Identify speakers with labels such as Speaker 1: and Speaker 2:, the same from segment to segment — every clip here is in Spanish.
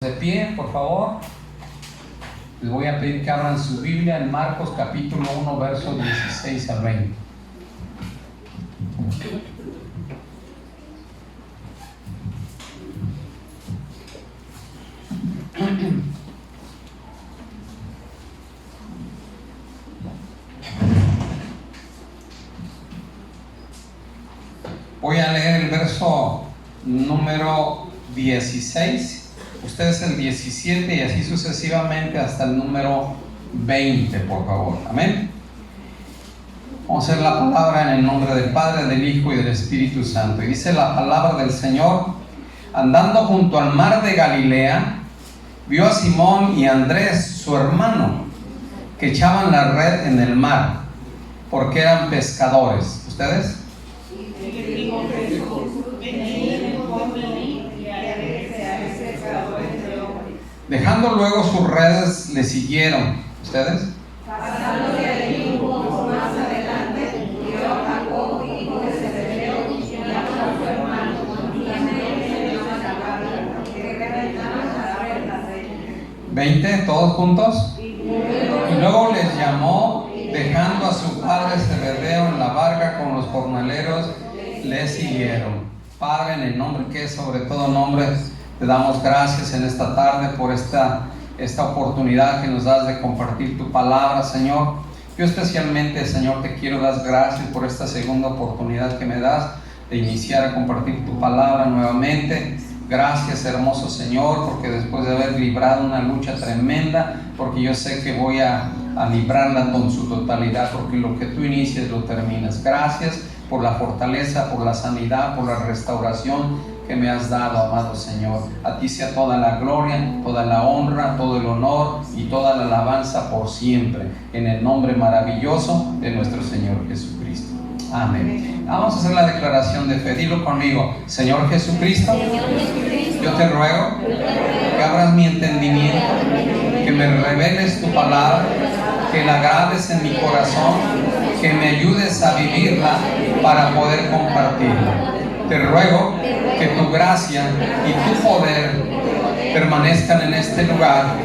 Speaker 1: De pie, por favor. Les voy a pedir que abran su Biblia en Marcos capítulo 1, versos 16 al 20. Voy a leer el verso número 16. Ustedes el 17 y así sucesivamente hasta el número 20, por favor. Amén. Vamos a hacer la palabra en el nombre del Padre, del Hijo y del Espíritu Santo. Y dice la palabra del Señor: andando junto al mar de Galilea, vio a Simón y a Andrés, su hermano, que echaban la red en el mar, porque eran pescadores. ¿Ustedes? Dejando luego sus redes, le siguieron. ¿Ustedes?
Speaker 2: Pasando de allí un poco más adelante, vio a Jacob, hijo de Zebedeo, y a su hermano, y en la barca, que reventaban las redes.
Speaker 1: 20, todos juntos. Y luego les llamó, dejando a su padre Zebedeo en la barca con los jornaleros, le siguieron. Padre, en el nombre que es sobre todo nombre, te damos gracias en esta tarde por esta oportunidad que nos das de compartir tu palabra, Señor. Yo especialmente, Señor, te quiero dar gracias por esta segunda oportunidad que me das de iniciar a compartir tu palabra nuevamente. Gracias, hermoso Señor, porque después de haber librado una lucha tremenda, porque yo sé que voy a librarla con su totalidad, porque lo que tú inicias lo terminas. Gracias por la fortaleza, por la sanidad, por la restauración que me has dado, amado Señor. A ti sea toda la gloria, toda la honra, todo el honor y toda la alabanza por siempre, en el nombre maravilloso de nuestro Señor Jesucristo. Amén. Vamos a hacer la declaración de fe. Dilo conmigo. Señor Jesucristo, yo te ruego que abras mi entendimiento, que me reveles tu palabra, que la grabes en mi corazón, que me ayudes a vivirla para poder compartirla. Te ruego que tu gracia y tu poder permanezcan en este lugar,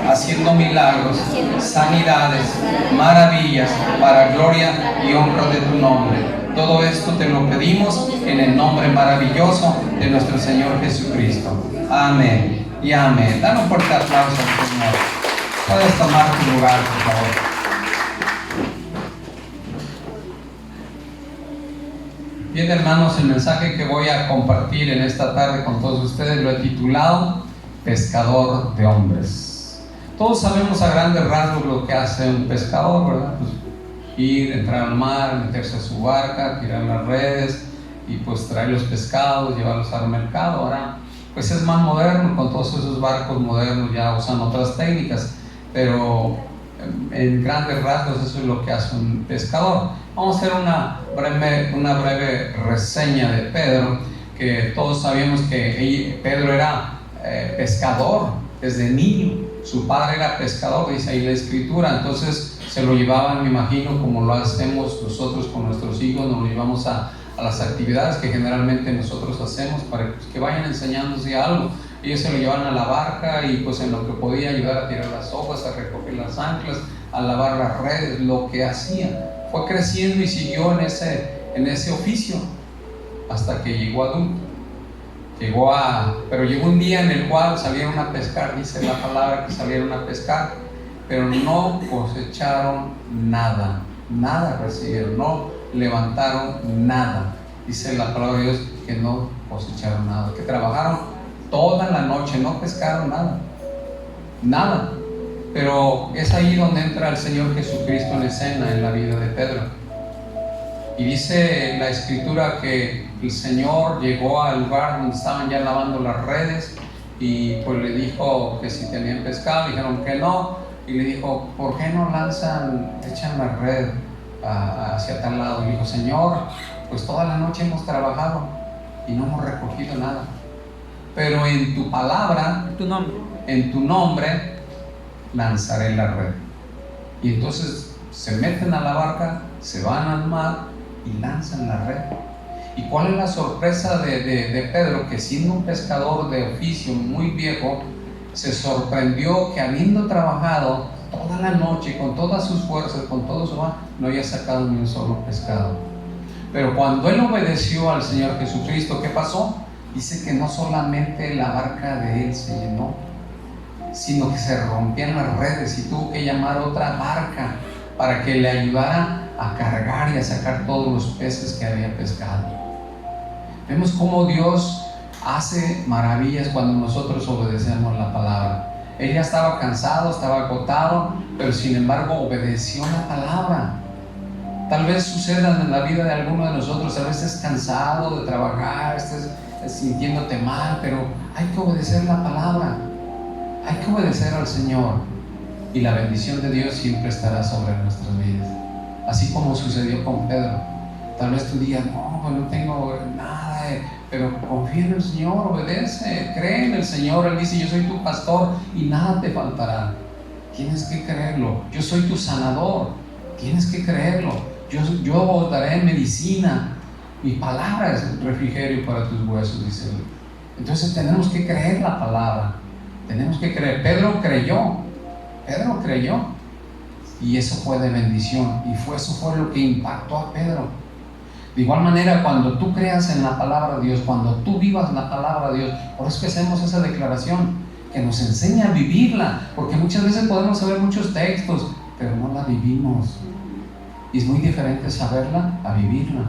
Speaker 1: haciendo milagros, sanidades, maravillas, para gloria y honra de tu nombre. Todo esto te lo pedimos en el nombre maravilloso de nuestro Señor Jesucristo. Amén y amén. Dan un fuerte aplauso al Señor. Puedes tomar tu lugar, por favor. Bien, hermanos, el mensaje que voy a compartir en esta tarde con todos ustedes lo he titulado Pescador de Hombres. Todos sabemos a grandes rasgos lo que hace un pescador, ¿verdad? Pues ir, entrar al mar, meterse a su barca, tirar las redes y pues traer los pescados, llevarlos al mercado. Ahora, pues es más moderno, con todos esos barcos modernos ya usan otras técnicas, pero en grandes rasgos eso es lo que hace un pescador. Vamos a hacer una breve reseña de Pedro, que todos sabemos que Pedro era pescador desde niño. Su padre era pescador, dice ahí la escritura. Entonces se lo llevaban, me imagino, como lo hacemos nosotros con nuestros hijos, nos lo llevamos a las actividades que generalmente nosotros hacemos para que vayan enseñándose algo. Ellos se lo llevaban a la barca y pues en lo que podía ayudar a tirar las hojas, a recoger las anclas, a lavar las redes, lo que hacía. Fue creciendo y siguió en ese oficio hasta que llegó adulto. Pero llegó un día en el cual salieron a pescar, dice la palabra que salieron a pescar, pero no cosecharon nada recibieron, no levantaron nada. Dice la palabra de Dios que no cosecharon nada, que trabajaron toda la noche, no pescaron nada. Pero es ahí donde entra el Señor Jesucristo en escena en la vida de Pedro. Y dice la escritura que el Señor llegó al lugar donde estaban ya lavando las redes y pues le dijo que si tenían pescado, dijeron que no, y le dijo, ¿por qué no echan la red hacia tal lado? Y dijo, Señor, pues toda la noche hemos trabajado y no hemos recogido nada, pero en tu palabra, en tu nombre lanzaré la red. Y entonces se meten a la barca, se van al mar y lanzan la red. ¿Y cuál es la sorpresa de Pedro? Que siendo un pescador de oficio muy viejo, se sorprendió que habiendo trabajado toda la noche, con todas sus fuerzas, con todo su mano, no había sacado ni un solo pescado. Pero cuando él obedeció al Señor Jesucristo, ¿qué pasó? Dice que no solamente la barca de él se llenó, sino que se rompían las redes y tuvo que llamar otra barca para que le ayudara a cargar y a sacar todos los peces que había pescado. Vemos cómo Dios hace maravillas cuando nosotros obedecemos la palabra. Él ya estaba cansado, estaba agotado, pero sin embargo obedeció la palabra. Tal vez suceda en la vida de alguno de nosotros, a veces cansado de trabajar, estés sintiéndote mal, pero hay que obedecer la palabra, hay que obedecer al Señor, y la bendición de Dios siempre estará sobre nuestras vidas. Así como sucedió con Pedro. Tal vez tú digas, no, pues no tengo nada, pero confía en el Señor, obedece, cree en el Señor. Él dice, yo soy tu pastor y nada te faltará. Tienes que creerlo. Yo soy tu sanador, tienes que creerlo. Yo os daré medicina, mi palabra es refrigerio para tus huesos, dice él. Entonces tenemos que creer la palabra, tenemos que creer. Pedro creyó, y eso fue de bendición, y eso fue lo que impactó a Pedro. De igual manera, cuando tú creas en la palabra de Dios, cuando tú vivas la palabra de Dios, por eso es que hacemos esa declaración, que nos enseña a vivirla, porque muchas veces podemos saber muchos textos, pero no la vivimos. Y es muy diferente saberla a vivirla,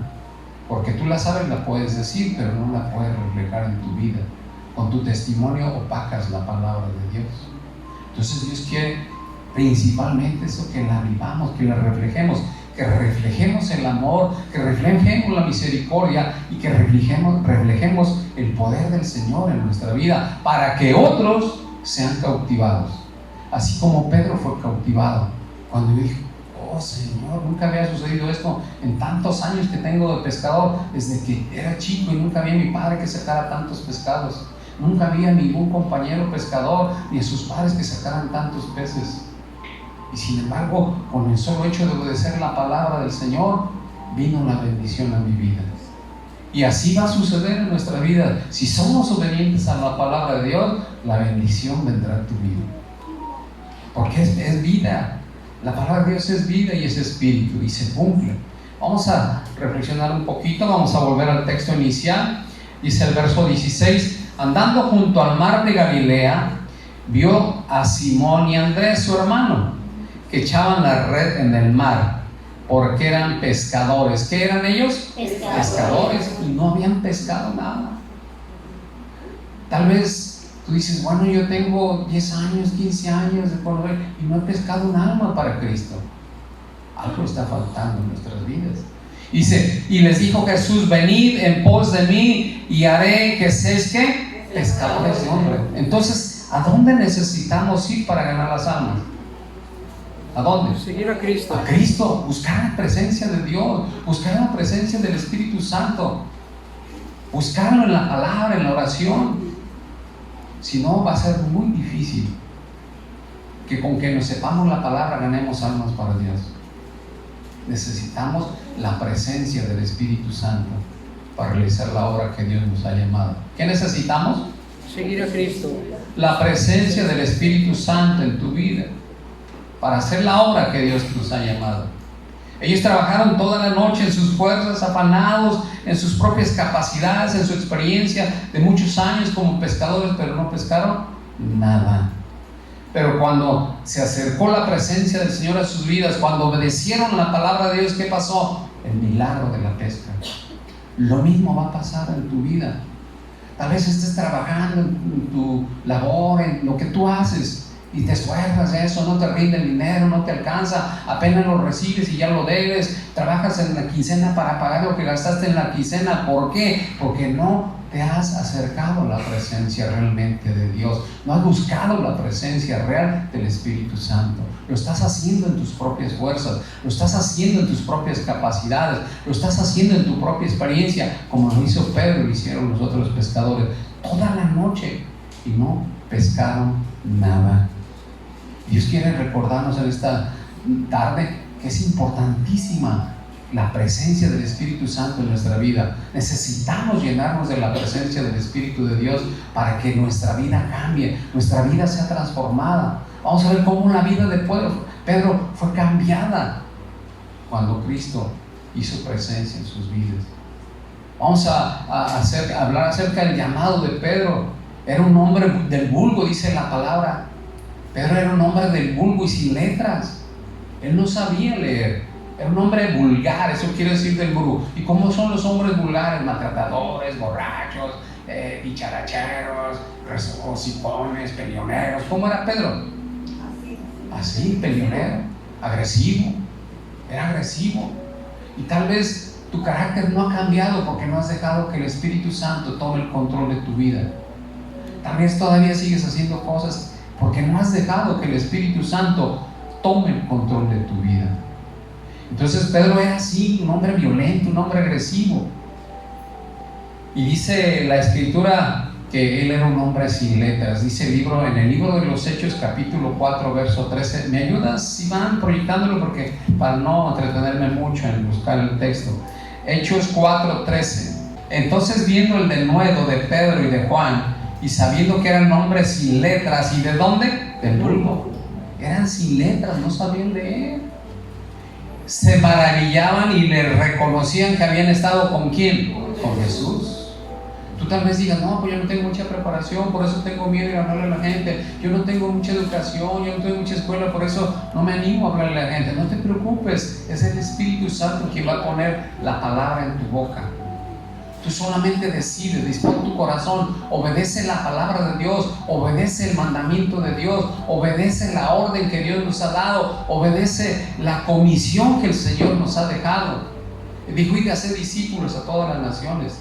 Speaker 1: porque tú la sabes, la puedes decir, pero no la puedes reflejar en tu vida. Con tu testimonio opacas la palabra de Dios. Entonces Dios quiere principalmente eso, que la vivamos, que la reflejemos, que reflejemos el amor, que reflejemos la misericordia y que reflejemos el poder del Señor en nuestra vida, para que otros sean cautivados, así como Pedro fue cautivado cuando dijo, oh Señor, nunca había sucedido esto en tantos años que tengo de pescador, desde que era chico, y nunca vi a mi padre que sacara tantos pescados, nunca vi a ningún compañero pescador ni a sus padres que sacaran tantos peces. Y sin embargo, con el solo hecho de obedecer la palabra del Señor, vino la bendición a mi vida. Y así va a suceder en nuestra vida. Si somos obedientes a la palabra de Dios, la bendición vendrá a tu vida. Porque es vida. La palabra de Dios es vida y es espíritu, y se cumple. Vamos a reflexionar un poquito, vamos a volver al texto inicial. Dice el verso 16, andando junto al mar de Galilea, vio a Simón y Andrés, su hermano, que echaban la red en el mar, porque eran pescadores. ¿Qué eran ellos? Pescadores, y no habían pescado nada. Tal vez tú dices, bueno, yo tengo 10 años, 15 años de conocer y no he pescado un alma para Cristo. Algo está faltando en nuestras vidas. Dice, y les dijo Jesús, venid en pos de mí y haré que seáis, ¿qué? Pescadores de hombres. Entonces, ¿a dónde necesitamos ir para ganar las almas? ¿A dónde?
Speaker 3: Seguir a Cristo.
Speaker 1: A Cristo, buscar la presencia de Dios, buscar la presencia del Espíritu Santo, buscarlo en la palabra, en la oración. Si no, va a ser muy difícil que con que nos sepamos la palabra ganemos almas para Dios. Necesitamos la presencia del Espíritu Santo para realizar la obra que Dios nos ha llamado. ¿Qué necesitamos?
Speaker 3: Seguir a Cristo.
Speaker 1: La presencia del Espíritu Santo en tu vida para hacer la obra que Dios nos ha llamado. Ellos trabajaron toda la noche en sus fuerzas, afanados en sus propias capacidades, en su experiencia de muchos años como pescadores, pero no pescaron nada. Pero cuando se acercó la presencia del Señor a sus vidas, cuando obedecieron la palabra de Dios, ¿qué pasó? El milagro de la pesca. Lo mismo va a pasar en tu vida. Tal vez estés trabajando en tu labor, en lo que tú haces, y te esfuerzas de eso, no te rinde el dinero, no te alcanza, apenas lo recibes y ya lo debes, trabajas en la quincena para pagar lo que gastaste en la quincena. ¿Por qué? Porque no te has acercado a la presencia realmente de Dios, no has buscado la presencia real del Espíritu Santo. Lo estás haciendo en tus propias fuerzas, lo estás haciendo en tus propias capacidades, lo estás haciendo en tu propia experiencia, como lo hizo Pedro y lo hicieron los otros pescadores toda la noche y no pescaron nada. Dios quiere recordarnos en esta tarde que es importantísima la presencia del Espíritu Santo en nuestra vida. Necesitamos llenarnos de la presencia del Espíritu de Dios para que nuestra vida cambie, nuestra vida sea transformada. Vamos a ver cómo la vida de Pedro fue cambiada cuando Cristo hizo presencia en sus vidas. Vamos a hablar acerca del llamado de Pedro. Era un hombre del vulgo, dice la palabra. Pedro era un hombre del vulgo y sin letras. Él no sabía leer. Era un hombre vulgar, eso quiere decir del vulgo. ¿Y cómo son los hombres vulgares? Maltratadores, borrachos, dicharacheros, hocicones, peleoneros. ¿Cómo era Pedro? Así, peleonero, agresivo. Era agresivo. Y tal vez tu carácter no ha cambiado porque no has dejado que el Espíritu Santo tome el control de tu vida. Tal vez todavía sigues haciendo cosas porque no has dejado que el Espíritu Santo tome el control de tu vida. Entonces Pedro era así, un hombre violento, un hombre agresivo. Y dice la Escritura que él era un hombre sin letras. Dice en el libro de los Hechos, capítulo 4, verso 13. ¿Me ayudas, si van proyectándolo? Porque para no entretenerme mucho en buscar el texto. Hechos 4, 13. Entonces, viendo el denuedo de Pedro y de Juan, y sabiendo que eran hombres sin letras, ¿y de dónde? Del vulgo. Eran sin letras, no sabían leer. Se maravillaban y le reconocían que habían estado ¿con quién? Con Jesús. Tú tal vez digas, no, pues yo no tengo mucha preparación, por eso tengo miedo de hablarle a la gente. Yo no tengo mucha educación, yo no tengo mucha escuela, por eso no me animo a hablarle a la gente. No te preocupes, es el Espíritu Santo quien va a poner la palabra en tu boca. Tú solamente decides, dispón tu corazón, obedece la palabra de Dios, obedece el mandamiento de Dios, obedece la orden que Dios nos ha dado, obedece la comisión que el Señor nos ha dejado. Dijo, id a hacer discípulos a todas las naciones.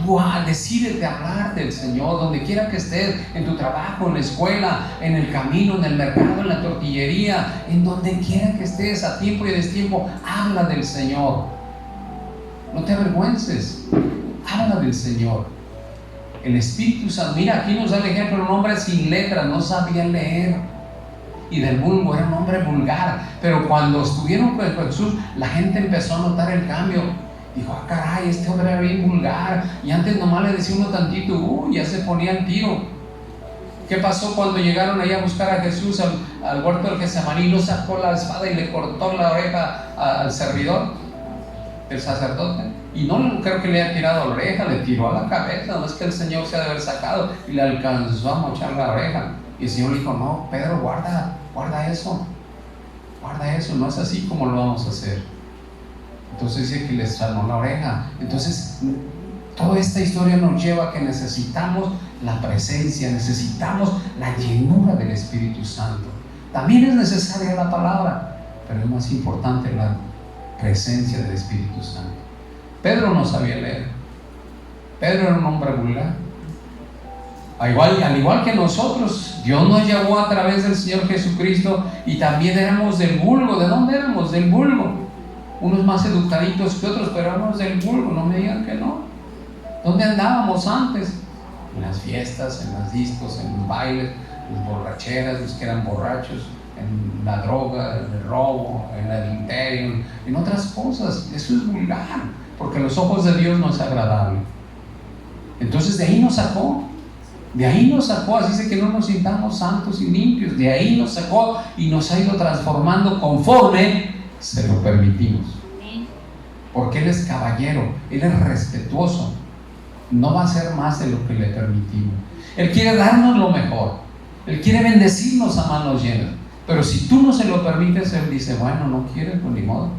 Speaker 1: Tú decídete hablar del Señor, donde quiera que estés, en tu trabajo, en la escuela, en el camino, en el mercado, en la tortillería, en donde quiera que estés, a tiempo y a destiempo, habla del Señor. No te avergüences, habla del Señor. El Espíritu Santo, mira, aquí nos da el ejemplo de un hombre sin letras, no sabía leer. Y del vulgo, era un hombre vulgar. Pero cuando estuvieron con Jesús, la gente empezó a notar el cambio. Dijo, caray, este hombre era bien vulgar. Y antes nomás le decía uno tantito, ya se ponía al tiro. ¿Qué pasó cuando llegaron ahí a buscar a Jesús al huerto del Getsemaní? No sacó la espada y le cortó la oreja al servidor, el sacerdote. Y no creo que le haya tirado la oreja, le tiró a la cabeza. No es que el Señor se ha de haber sacado y le alcanzó a mochar la oreja. Y el Señor le dijo, no, Pedro, guarda eso. Guarda eso, no es así como lo vamos a hacer. Entonces dice que le sanó la oreja. Entonces, toda esta historia nos lleva a que necesitamos la presencia, necesitamos la llenura del Espíritu Santo. También es necesaria la palabra, pero es más importante la presencia del Espíritu Santo. Pedro no sabía leer. Pedro era un hombre vulgar. Al igual que nosotros, Dios nos llamó a través del Señor Jesucristo y también éramos del vulgo. ¿De dónde éramos? Del vulgo. Unos más educaditos que otros, pero éramos del vulgo, no me digan que no. ¿Dónde andábamos antes? En las fiestas, en las discos, en los bailes, en las borracheras, los que eran borrachos, en la droga, en el robo, en el adulterio, en otras cosas. Eso es vulgar, porque a los ojos de Dios no es agradable. Entonces de ahí nos sacó. Así dice que no nos sintamos santos y limpios. De ahí nos sacó y nos ha ido transformando conforme se lo permitimos. Porque Él es caballero, Él es respetuoso. No va a hacer más de lo que le permitimos. Él quiere darnos lo mejor. Él quiere bendecirnos a manos llenas. Pero si tú no se lo permites, Él dice, bueno, no quieres, pues ni modo.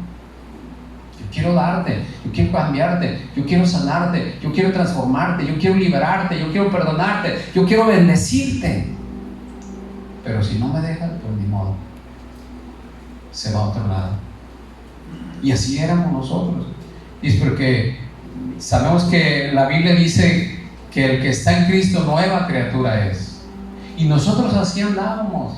Speaker 1: Yo quiero darte, yo quiero cambiarte, yo quiero sanarte, yo quiero transformarte, yo quiero liberarte, yo quiero perdonarte, yo quiero bendecirte. Pero si no me dejas, pues ni modo. Se va a otro lado. Y así éramos nosotros. Y es porque sabemos que la Biblia dice que el que está en Cristo nueva criatura es. Y nosotros así andábamos.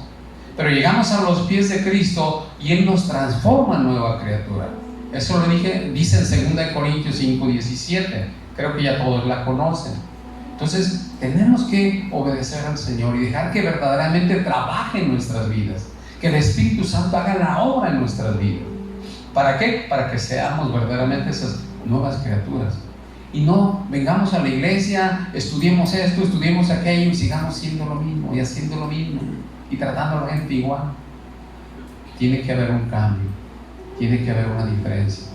Speaker 1: Pero llegamos a los pies de Cristo y Él nos transforma en nueva criatura. Eso lo dice en 2 Corintios 5:17. Creo que ya todos la conocen. Entonces tenemos que obedecer al Señor y dejar que verdaderamente trabaje en nuestras vidas. Que el Espíritu Santo haga la obra en nuestras vidas. ¿Para qué? Para que seamos verdaderamente esas nuevas criaturas. Y no vengamos a la iglesia, estudiemos esto, estudiemos aquello y sigamos siendo lo mismo y haciendo lo mismo y tratando a la gente igual. Tiene que haber un cambio, tiene que haber una diferencia,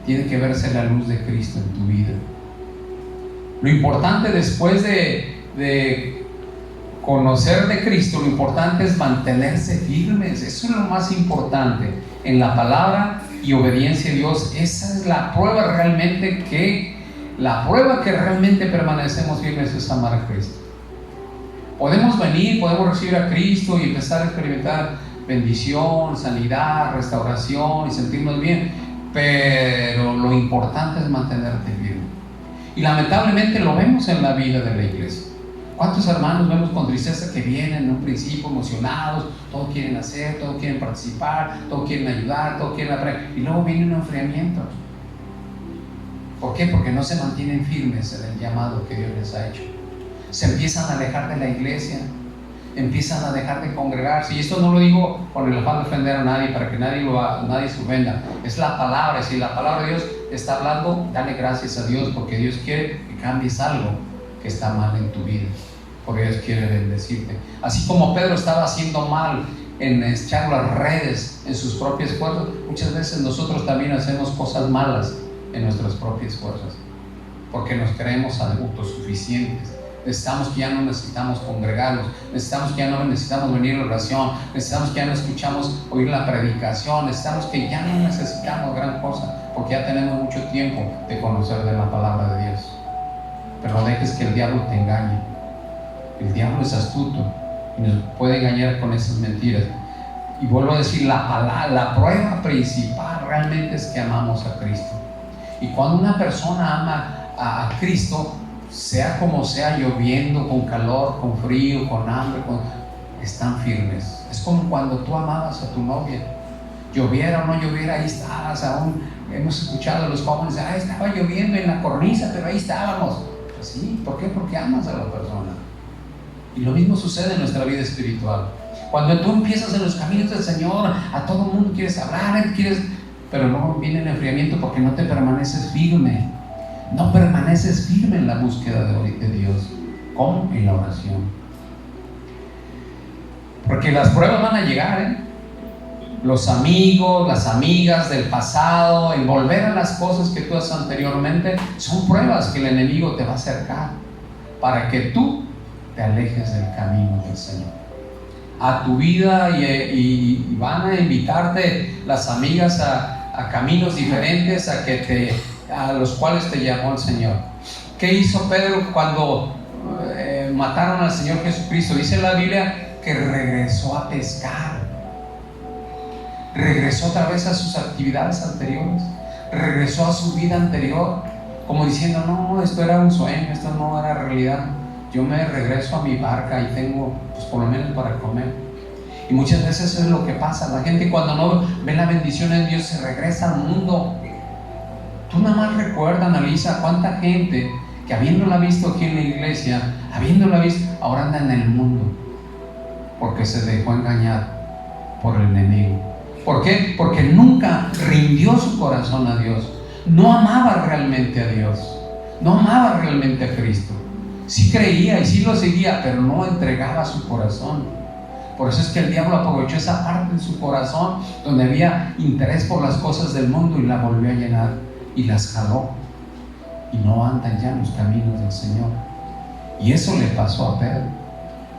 Speaker 1: tiene que verse la luz de Cristo en tu vida. Lo importante después de conocer de Cristo, lo importante es mantenerse firmes. Eso es lo más importante en la palabra y obediencia a Dios. Esa es la prueba realmente que realmente permanecemos firmes, es amar a Cristo. Podemos venir, podemos recibir a Cristo y empezar a experimentar bendición, sanidad, restauración y sentirnos bien, pero lo importante es mantenerte firme. Y lamentablemente lo vemos en la vida de la iglesia. ¿Cuántos hermanos vemos con tristeza que vienen en un principio emocionados, todo quieren hacer, todo quieren participar, todo quieren ayudar, todo quieren aprender, y luego viene un enfriamiento? ¿Por qué? Porque no se mantienen firmes en el llamado que Dios les ha hecho. Se empiezan a alejar de la iglesia, empiezan a dejar de congregarse. Y esto no lo digo con el afán de ofender a nadie, para que nadie se ofenda. Es la palabra. Si la palabra de Dios está hablando, dale gracias a Dios, porque Dios quiere que cambies algo que está mal en tu vida, porque Dios quiere bendecirte. Así como Pedro estaba haciendo mal en echar las redes en sus propias fuerzas, muchas veces nosotros también hacemos cosas malas en nuestras propias fuerzas, porque nos creemos autosuficientes. Necesitamos que ya no necesitamos congregarnos, necesitamos que ya no necesitamos venir a la oración, necesitamos que ya no escuchamos oír la predicación, necesitamos que ya no necesitamos gran cosa, porque ya tenemos mucho tiempo de conocer de la palabra de Dios. Pero no dejes que el diablo te engañe. El diablo es astuto y nos puede engañar con esas mentiras. Y vuelvo a decir, la prueba principal realmente es que amamos a Cristo. Y cuando una persona ama a Cristo, sea como sea, lloviendo, con calor, con frío, con hambre, están firmes. Es como cuando tú amabas a tu novia. Lloviera o no lloviera, ahí estabas. Aún hemos escuchado a los jóvenes, estaba lloviendo en la cornisa, pero ahí estábamos. Pues sí, ¿por qué? Porque amas a la persona. Y lo mismo sucede en nuestra vida espiritual. Cuando tú empiezas en los caminos del Señor, a todo el mundo quieres hablar, pero luego viene el enfriamiento porque no te permaneces firme. No permaneces firme en la búsqueda de Dios. ¿Cómo? En la oración. Porque las pruebas van a llegar, los amigos, las amigas del pasado, el volver a las cosas que tú haces anteriormente, son pruebas que el enemigo te va a acercar para que tú te alejes del camino del Señor. A tu vida y van a invitarte las amigas a caminos diferentes a los cuales te llamó el Señor. ¿Qué hizo Pedro cuando mataron al Señor Jesucristo? Dice la Biblia que regresó a pescar. Regresó otra vez a sus actividades anteriores, regresó a su vida anterior, como diciendo, no, esto era un sueño, esto no era realidad. Yo me regreso a mi barca y tengo, pues por lo menos para comer. Y muchas veces es lo que pasa. La gente cuando no ve la bendición en Dios se regresa al mundo. Tú nada más recuerda, analiza cuánta gente que habiéndola visto aquí en la iglesia, habiéndola visto, ahora anda en el mundo, porque se dejó engañar por el enemigo. ¿Por qué? Porque nunca rindió su corazón a Dios. No amaba realmente a Dios. No amaba realmente a Cristo. Sí creía y sí lo seguía, pero no entregaba su corazón. Por eso es que el diablo aprovechó esa parte de su corazón donde había interés por las cosas del mundo y la volvió a llenar y las jaló. Y no andan ya en los caminos del Señor. Y eso le pasó a Pedro.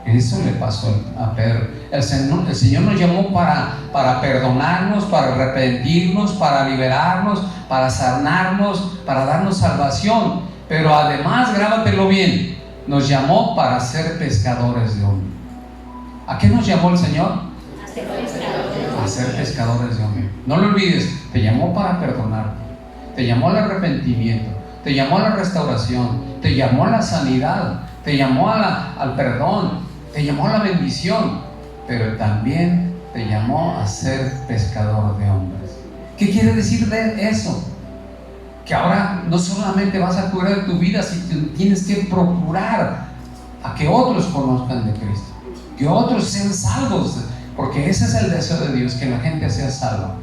Speaker 1: Eso le pasó a Pedro. El Señor nos llamó para perdonarnos, para arrepentirnos, para liberarnos, para sanarnos, para darnos salvación. Pero además, grábatelo bien, nos llamó para ser pescadores de hombres. ¿A qué nos llamó el Señor? A ser pescadores de hombres. No lo olvides, te llamó para perdonarte, te llamó al arrepentimiento, te llamó a la restauración, te llamó a la sanidad, te llamó al perdón, te llamó a la bendición, pero también te llamó a ser pescador de hombres. ¿Qué quiere decir de eso? Que ahora no solamente vas a cuidar de tu vida, sino tienes que procurar a que otros conozcan de Cristo, que otros sean salvos, porque ese es el deseo de Dios, que la gente sea salva.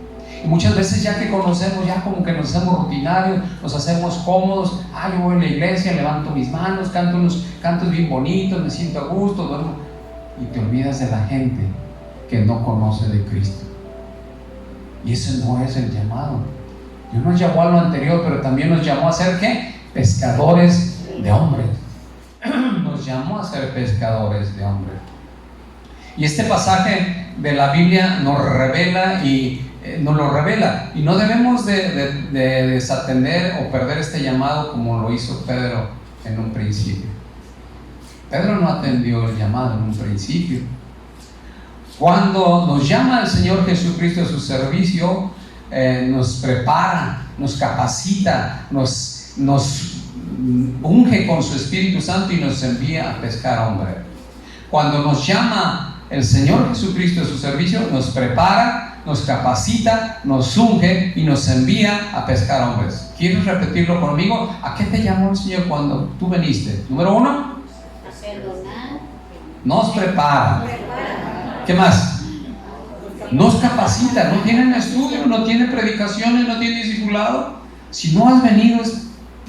Speaker 3: Y muchas veces ya que conocemos, ya como que nos hacemos rutinarios, nos hacemos cómodos. Yo voy a la iglesia, levanto mis manos, canto unos cantos bien bonitos, me siento a gusto, duermo. Y te olvidas de la gente que no conoce de Cristo. Y ese no es el llamado. Dios nos llamó a lo anterior, pero también nos llamó a ser ¿qué? Pescadores de hombres. Nos llamó a ser pescadores de hombres. Y este pasaje de la Biblia nos revela y nos lo revela, y no debemos de desatender o perder este llamado como lo hizo Pedro en un principio. Pedro no atendió el llamado en un principio. Cuando nos llama el Señor Jesucristo a su servicio, nos prepara, nos capacita, nos unge con su Espíritu Santo y nos envía a pescar hombres. Cuando nos llama el Señor Jesucristo a su servicio, nos prepara, nos capacita, nos unge y nos envía a pescar hombres. ¿Quieres repetirlo conmigo? ¿A qué te llamó el Señor cuando tú viniste? Número 1,
Speaker 2: A perdonar.
Speaker 3: nos prepara. ¿Qué más? Nos capacita. No tienen estudio, no tiene predicaciones, no tiene discipulado. Si no has venido,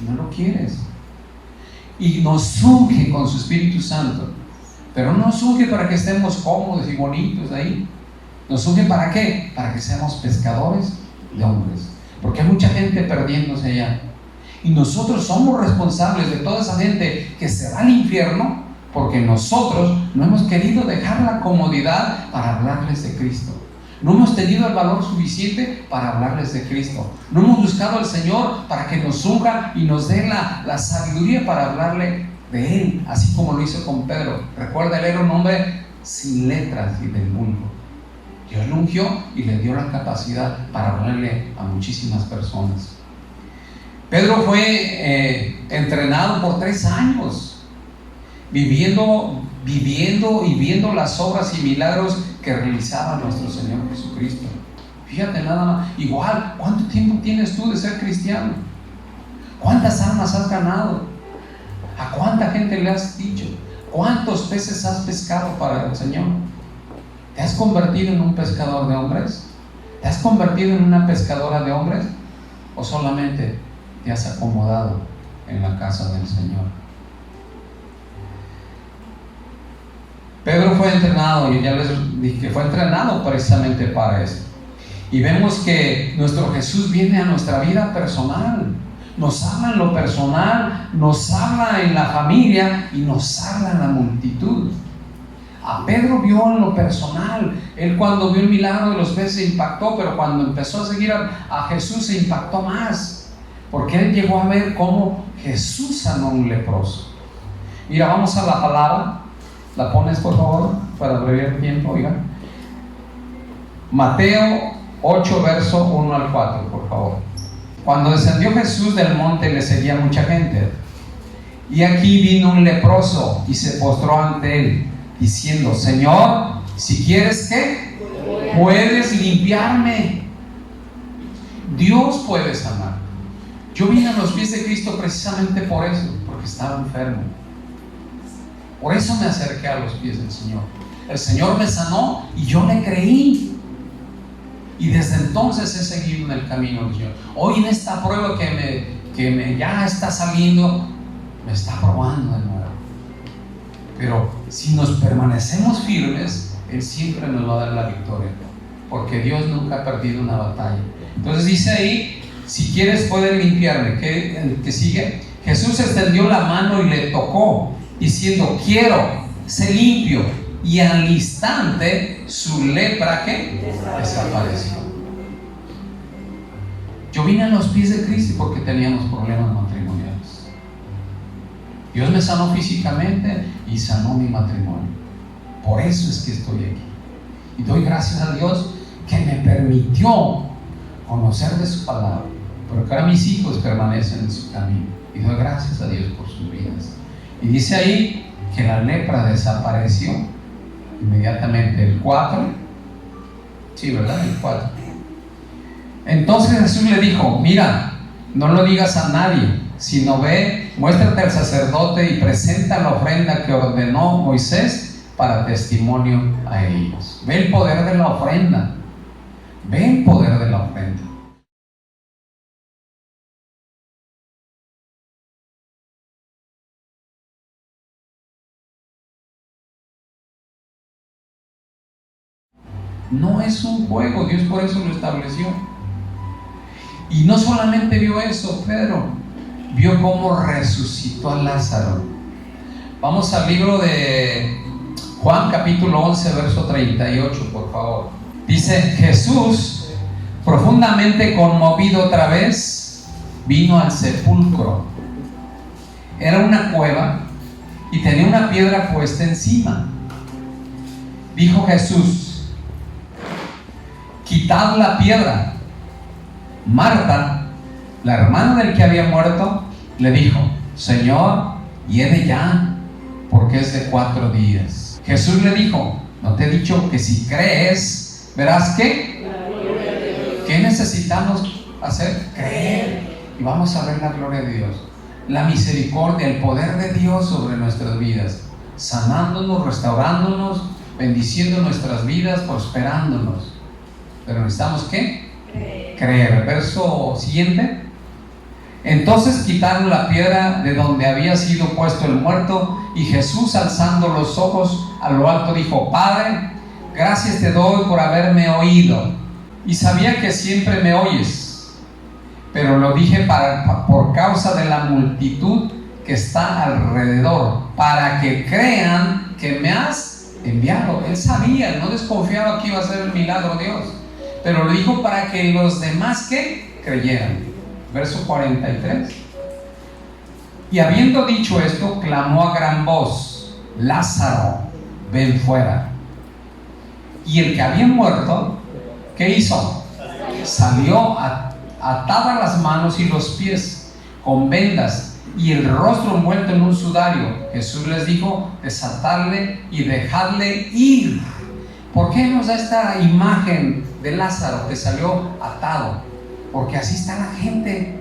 Speaker 3: no lo quieres. Y nos unge con su Espíritu Santo. Pero no nos unge para que estemos cómodos y bonitos ahí. ¿Nos unge para qué? Para que seamos pescadores de hombres. Porque hay mucha gente perdiéndose allá. Y nosotros somos responsables de toda esa gente que se va al infierno, porque nosotros no hemos querido dejar la comodidad para hablarles de Cristo. No hemos tenido el valor suficiente para hablarles de Cristo. No hemos buscado al Señor para que nos unja y nos dé la sabiduría para hablarle de Él, así como lo hizo con Pedro. Recuerda, él era un hombre sin letras y del mundo. Dios lo ungió y le dio la capacidad para hablarle a muchísimas personas. Pedro fue entrenado por 3 años, viviendo y viendo las obras y milagros que realizaba nuestro Señor Jesucristo. Fíjate nada más, igual, ¿cuánto tiempo tienes tú de ser cristiano? ¿Cuántas almas has ganado? ¿A cuánta gente le has dicho? ¿Cuántos peces has pescado para el Señor? ¿Te has convertido en un pescador de hombres? ¿Te has convertido en una pescadora de hombres? ¿O solamente te has acomodado en la casa del Señor? Pedro fue entrenado, y ya les dije que fue entrenado precisamente para eso. Y vemos que nuestro Jesús viene a nuestra vida personal. Nos habla en lo personal, nos habla en la familia y nos habla en la multitud. A Pedro vio en lo personal. Él cuando vio el milagro de los peces se impactó, pero cuando empezó a seguir a Jesús se impactó más, porque él llegó a ver cómo Jesús sanó a un leproso. Mira, vamos a la palabra. La pones por favor para abreviar el tiempo. Oigan, Mateo 8 verso 1 al 4, por favor. Cuando descendió Jesús del monte le seguía mucha gente, y aquí vino un leproso y se postró ante él, diciendo: Señor, si quieres, ¿qué? Puedes limpiarme. Dios puede sanar. Yo vine a los pies de Cristo precisamente por eso, porque estaba enfermo. Por eso me acerqué a los pies del Señor. El Señor me sanó y yo le creí. Y desde entonces he seguido en el camino del Señor. Hoy en esta prueba que ya está saliendo, me está probando de nuevo. Pero si nos permanecemos firmes, Él siempre nos va a dar la victoria, porque Dios nunca ha perdido una batalla. Entonces dice ahí: si quieres puedes limpiarme. ¿Qué sigue? Jesús extendió la mano y le tocó, diciendo: quiero, sé limpio. Y al instante su lepra ¿qué? Desapareció. Yo vine a los pies de Cristo porque teníamos problemas matrimoniales. Dios me sanó físicamente y sanó mi matrimonio. Por eso es que estoy aquí. Y doy gracias a Dios que me permitió conocer de su palabra, porque ahora mis hijos permanecen en su camino. Y doy gracias a Dios por sus vidas. Y dice ahí que la lepra desapareció inmediatamente. El 4, sí, ¿verdad? El 4. Entonces Jesús le dijo: mira, no lo digas a nadie, sino ve, muéstrate al sacerdote y presenta la ofrenda que ordenó Moisés para testimonio a ellos. Ve el poder de la ofrenda. Ve el poder de la ofrenda. No es un juego, Dios por eso lo estableció. Y no solamente vio eso, Pedro, vio cómo resucitó a Lázaro. Vamos al libro de Juan capítulo 11, verso 38, por favor. Dice: Jesús, profundamente conmovido otra vez, vino al sepulcro. Era una cueva y tenía una piedra puesta encima. Dijo Jesús: quitad la piedra. Marta, la hermana del que había muerto, le dijo: Señor, hiede ya, porque es de 4 días. Jesús le dijo: ¿no te he dicho que si crees, verás qué? ¿Qué necesitamos hacer? Creer. Y vamos a ver la gloria de Dios, la misericordia, el poder de Dios sobre nuestras vidas, sanándonos, restaurándonos, bendiciendo nuestras vidas, prosperándonos. Pero necesitamos ¿qué? Creer. Verso siguiente. Entonces quitaron la piedra de donde había sido puesto el muerto, y Jesús, alzando los ojos a lo alto, dijo: Padre, gracias te doy por haberme oído, y sabía que siempre me oyes, pero lo dije por causa de la multitud que está alrededor, para que crean que me has enviado. Él sabía, no desconfiaba que iba a ser el milagro de Dios, pero lo dijo para que los demás ¿qué? Creyeran. Verso 43. Y habiendo dicho esto, clamó a gran voz: Lázaro, ven fuera. Y el que había muerto, ¿qué hizo? Salió atadas las manos y los pies con vendas, y el rostro envuelto en un sudario. Jesús les dijo: desatadle y dejadle ir. ¿Por qué nos da esta imagen de Lázaro que salió atado? Porque así está la gente,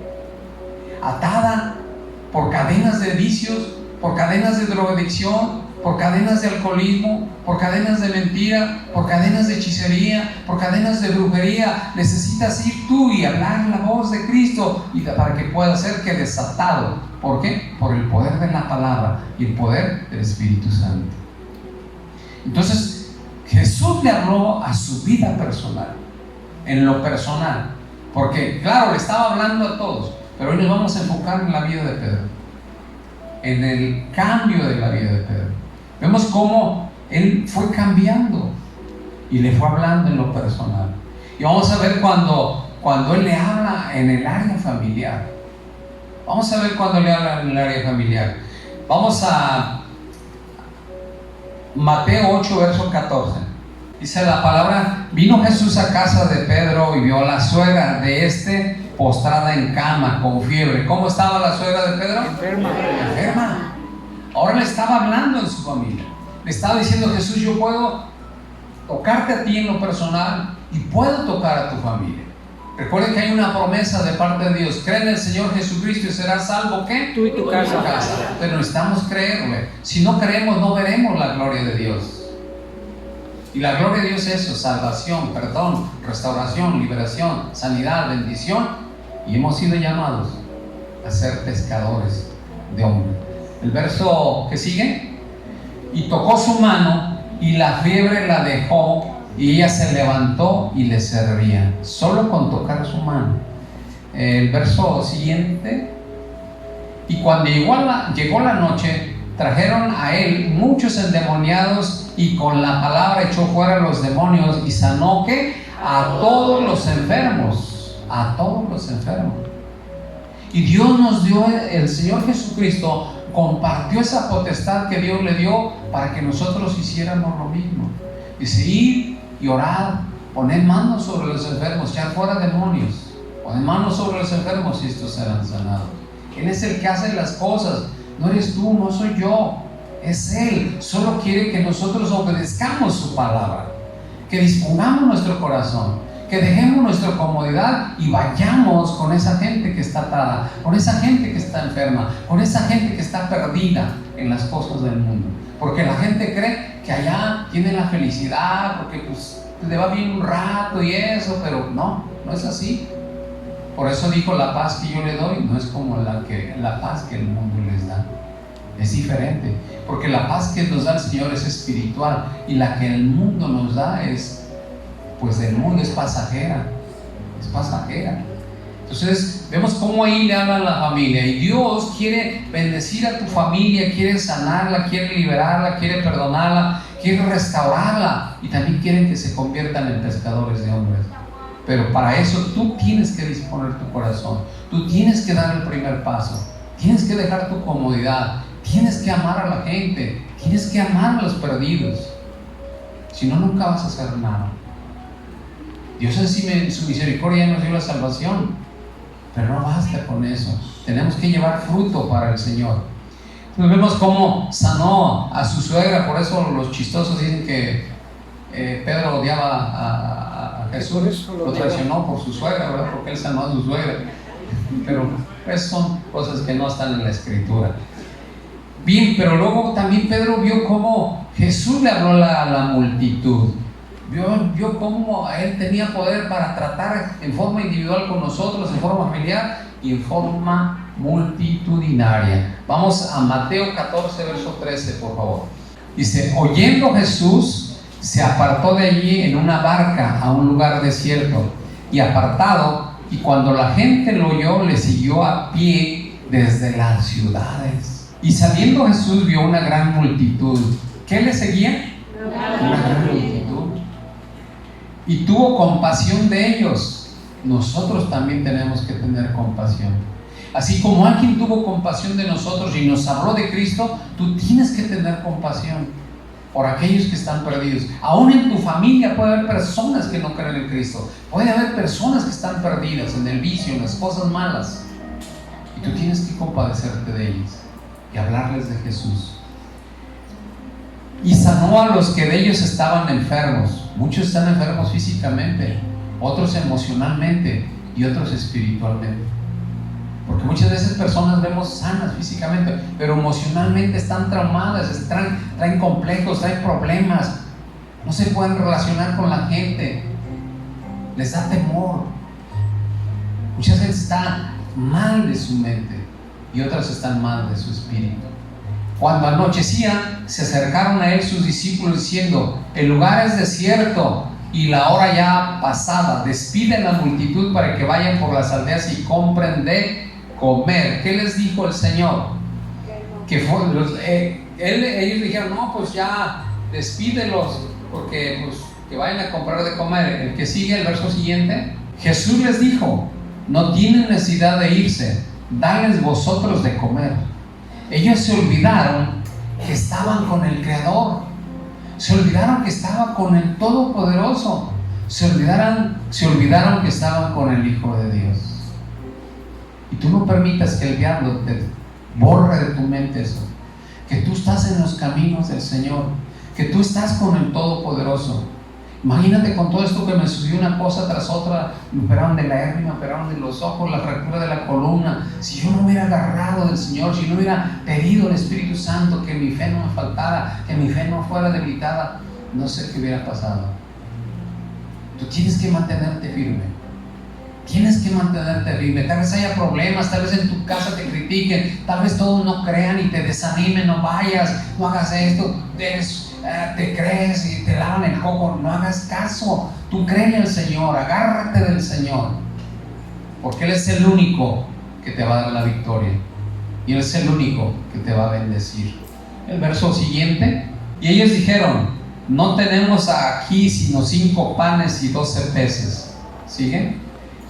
Speaker 3: atada por cadenas de vicios, por cadenas de drogadicción, por cadenas de alcoholismo, por cadenas de mentira, por cadenas de hechicería, por cadenas de brujería. Necesitas ir tú y hablar la voz de Cristo, y para que pueda ser que desatado. ¿Por qué? Por el poder de la palabra y el poder del Espíritu Santo. Entonces Jesús le habló a su vida personal, en lo personal, porque claro, le estaba hablando a todos, pero hoy nos vamos a enfocar en la vida de Pedro, en el cambio de la vida de Pedro. Vemos cómo él fue cambiando y le fue hablando en lo personal. Y vamos a ver cuando él le habla en el área familiar. Vamos a ver cuando le habla en el área familiar. Vamos a Mateo 8, verso 14. Dice la palabra: vino Jesús a casa de Pedro y vio a la suegra de este postrada en cama con fiebre. ¿Cómo estaba la suegra de Pedro? Enferma. Ahora le estaba hablando en su familia. Le estaba diciendo: Jesús, yo puedo tocarte a ti en lo personal y puedo tocar a tu familia. Recuerden que hay una promesa de parte de Dios: cree en el Señor Jesucristo y serás salvo, ¿qué? Tú y tu casa. Pero necesitamos creerle. Si no creemos, no veremos la gloria de Dios. Y la gloria de Dios es eso: salvación, perdón, restauración, liberación, sanidad, bendición. Y hemos sido llamados a ser pescadores de hombres. El verso que sigue: y tocó su mano, y la fiebre la dejó, y ella se levantó y le servía. Solo con tocar su mano. El verso siguiente: y cuando llegó la noche, trajeron a él muchos endemoniados, y con la palabra echó fuera los demonios y sanó ¿qué? A todos los enfermos. A todos los enfermos. Y Dios nos dio, el Señor Jesucristo compartió esa potestad que Dios le dio para que nosotros hiciéramos lo mismo. Dice: ir y orar, poner manos sobre los enfermos, echar fuera demonios, poner manos sobre los enfermos y estos serán sanados. Él es el que hace las cosas. No eres tú, no soy yo, es Él. Solo quiere que nosotros obedezcamos su palabra, que dispongamos nuestro corazón, que dejemos nuestra comodidad y vayamos con esa gente que está atada, con esa gente que está enferma, con esa gente que está perdida en las cosas del mundo. Porque la gente cree que allá tiene la felicidad, porque pues le va bien un rato y eso, pero no es así. Por eso dijo: la paz que yo le doy no es como la paz que el mundo les da. Es diferente, porque la paz que nos da el Señor es espiritual, y la que el mundo nos da es, pues del mundo, es pasajera. Entonces vemos cómo ahí le habla a la familia, y Dios quiere bendecir a tu familia, quiere sanarla, quiere liberarla, quiere perdonarla, quiere restaurarla, y también quiere que se conviertan en pescadores de hombres. Pero para eso tú tienes que disponer tu corazón, tú tienes que dar el primer paso, tienes que dejar tu comodidad, tienes que amar a la gente, tienes que amar a los perdidos. Si no, nunca vas a hacer nada. Dios en su misericordia nos dio la salvación, pero no basta con eso. Tenemos que llevar fruto para el Señor. Entonces vemos cómo sanó a su suegra. Por eso los chistosos dicen que Pedro odiaba a Jesús, lo traicionó por su suegra, ¿verdad? Porque él sanó a su suegra. Pero pues son cosas que no están en la Escritura. Bien, pero luego también Pedro vio cómo Jesús le habló a la multitud. Vio cómo él tenía poder para tratar en forma individual con nosotros, en forma familiar y en forma multitudinaria. Vamos a Mateo 14, verso 13, por favor. Dice: oyendo Jesús, se apartó de allí en una barca a un lugar desierto y apartado, y cuando la gente lo oyó, le siguió a pie desde las ciudades. Y saliendo Jesús vio una gran multitud. ¿Qué le seguía? Una gran multitud. Y tuvo compasión de ellos. Nosotros también tenemos que tener compasión. Así como alguien tuvo compasión de nosotros y nos habló de Cristo, tú tienes que tener compasión por aquellos que están perdidos. Aún en tu familia puede haber personas que no creen en Cristo. Puede haber personas que están perdidas en el vicio, en las cosas malas. Y tú tienes que compadecerte de ellos y hablarles de Jesús. Y sanó a los que de ellos estaban enfermos. Muchos están enfermos físicamente, otros emocionalmente y otros espiritualmente. Porque muchas veces personas vemos sanas físicamente, pero emocionalmente están traumadas, traen complejos, traen problemas, no se pueden relacionar con la gente, les da temor. Muchas veces están mal de su mente y otras están mal de su espíritu. Cuando anochecía, se acercaron a él sus discípulos diciendo: el lugar es desierto y la hora ya pasada. Despide a la multitud para que vayan por las aldeas y compren de comer. ¿Qué les dijo el Señor? Ellos dijeron: no, pues ya despídelos, porque pues que vayan a comprar de comer. El que sigue, el verso siguiente. Jesús les dijo: no tienen necesidad de irse, dales vosotros de comer. Ellos se olvidaron que estaban con el Creador, se olvidaron que estaban con el Todopoderoso, se olvidaron que estaban con el Hijo de Dios. Y tú no permitas que el diablo te borre de tu mente eso, que tú estás en los caminos del Señor, que tú estás con el Todopoderoso. Imagínate con todo esto que me sucedió una cosa tras otra. Me operaron de la hernia, me operaron de los ojos, la fractura de la columna. Si yo no hubiera agarrado del Señor, si no hubiera pedido al Espíritu Santo que mi fe no me faltara, que mi fe no fuera debilitada, no sé qué hubiera pasado. Tú tienes que mantenerte firme. Tienes que mantenerte firme. Tal vez haya problemas, tal vez en tu casa te critiquen, tal vez todos no crean y te desanimen. No vayas, no hagas esto, te crees y te lavan el coco. No hagas caso. Tú cree en el Señor, agárrate del Señor, porque Él es el único que te va a dar la victoria y Él es el único que te va a bendecir. El verso siguiente: y ellos dijeron: no tenemos aquí sino 5 panes y 12 peces. ¿Sigue?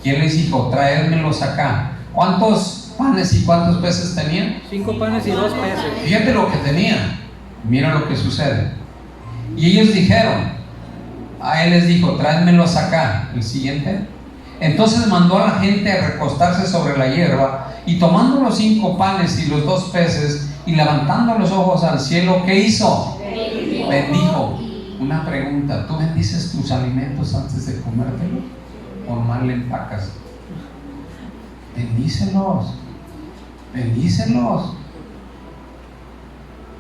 Speaker 3: Y Él les dijo: traédmelos acá. ¿Cuántos panes y cuántos peces tenían?
Speaker 4: 5 panes y 2 peces.
Speaker 3: Fíjate lo que tenían. Mira lo que sucede. Y ellos dijeron, a Él les dijo: tráedmelos acá. El siguiente. Entonces mandó a la gente a recostarse sobre la hierba, y tomando los 5 panes y los 2 peces, y levantando los ojos al cielo, ¿qué hizo? Bendijo. Una pregunta: ¿tú bendices tus alimentos antes de comértelos o mal le empacas? Bendícelos.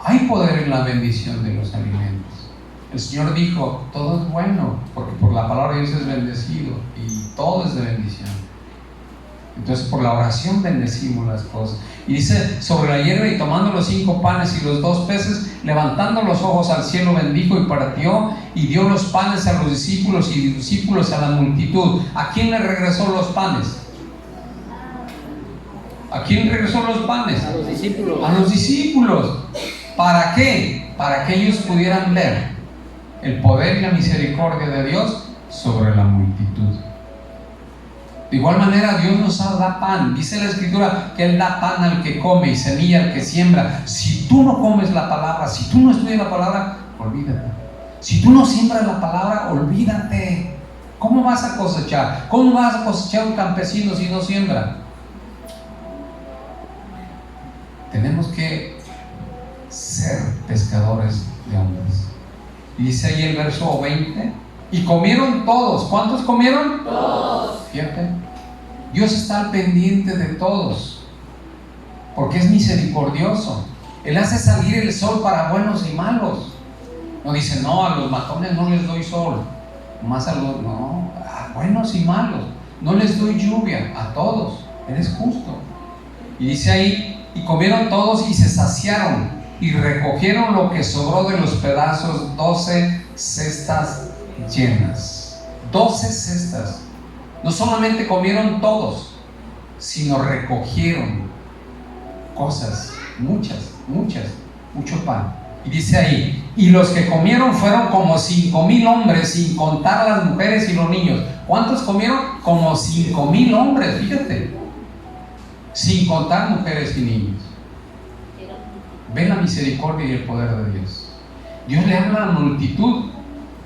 Speaker 3: Hay poder en la bendición de los alimentos. El Señor dijo, todo es bueno, porque por la palabra de Dios es bendecido y todo es de bendición. Entonces por la oración bendecimos las cosas. Y dice, sobre la hierba, y tomando los 5 panes y los 2 peces, levantando los ojos al cielo, bendijo y partió y dio los panes a los discípulos y los discípulos a la multitud. ¿A quién le regresó los panes? ¿A quién regresó los panes?
Speaker 4: A los discípulos.
Speaker 3: A los discípulos. ¿Para qué? Para que ellos pudieran ver el poder y la misericordia de Dios sobre la multitud. De igual manera, Dios nos da pan. Dice la Escritura que Él da pan al que come y semilla al que siembra. Si tú no comes la palabra, si tú no estudias la palabra, olvídate. Si tú no siembras la palabra, olvídate. ¿Cómo vas a cosechar? ¿Cómo vas a cosechar un campesino si no siembra? Tenemos que ser pescadores de hombres. Y dice ahí el verso 20, y comieron todos. ¿Cuántos comieron?
Speaker 2: Todos.
Speaker 3: Fíjate, Dios está al pendiente de todos, porque es misericordioso. Él hace salir el sol para buenos y malos. No dice, no, a los matones no les doy sol, más a los, no, a buenos y malos no les doy lluvia, a todos. Él es justo. Y dice ahí, y comieron todos y se saciaron, y recogieron lo que sobró de los pedazos, 12 cestas llenas. 12 cestas. No solamente comieron todos, sino recogieron cosas, mucho pan. Y dice ahí, y los que comieron fueron como 5,000 hombres, sin contar las mujeres y los niños. ¿Cuántos comieron? Como 5,000 hombres, fíjate, sin contar mujeres y niños. Ven la misericordia y el poder de Dios. Dios le habla a la multitud,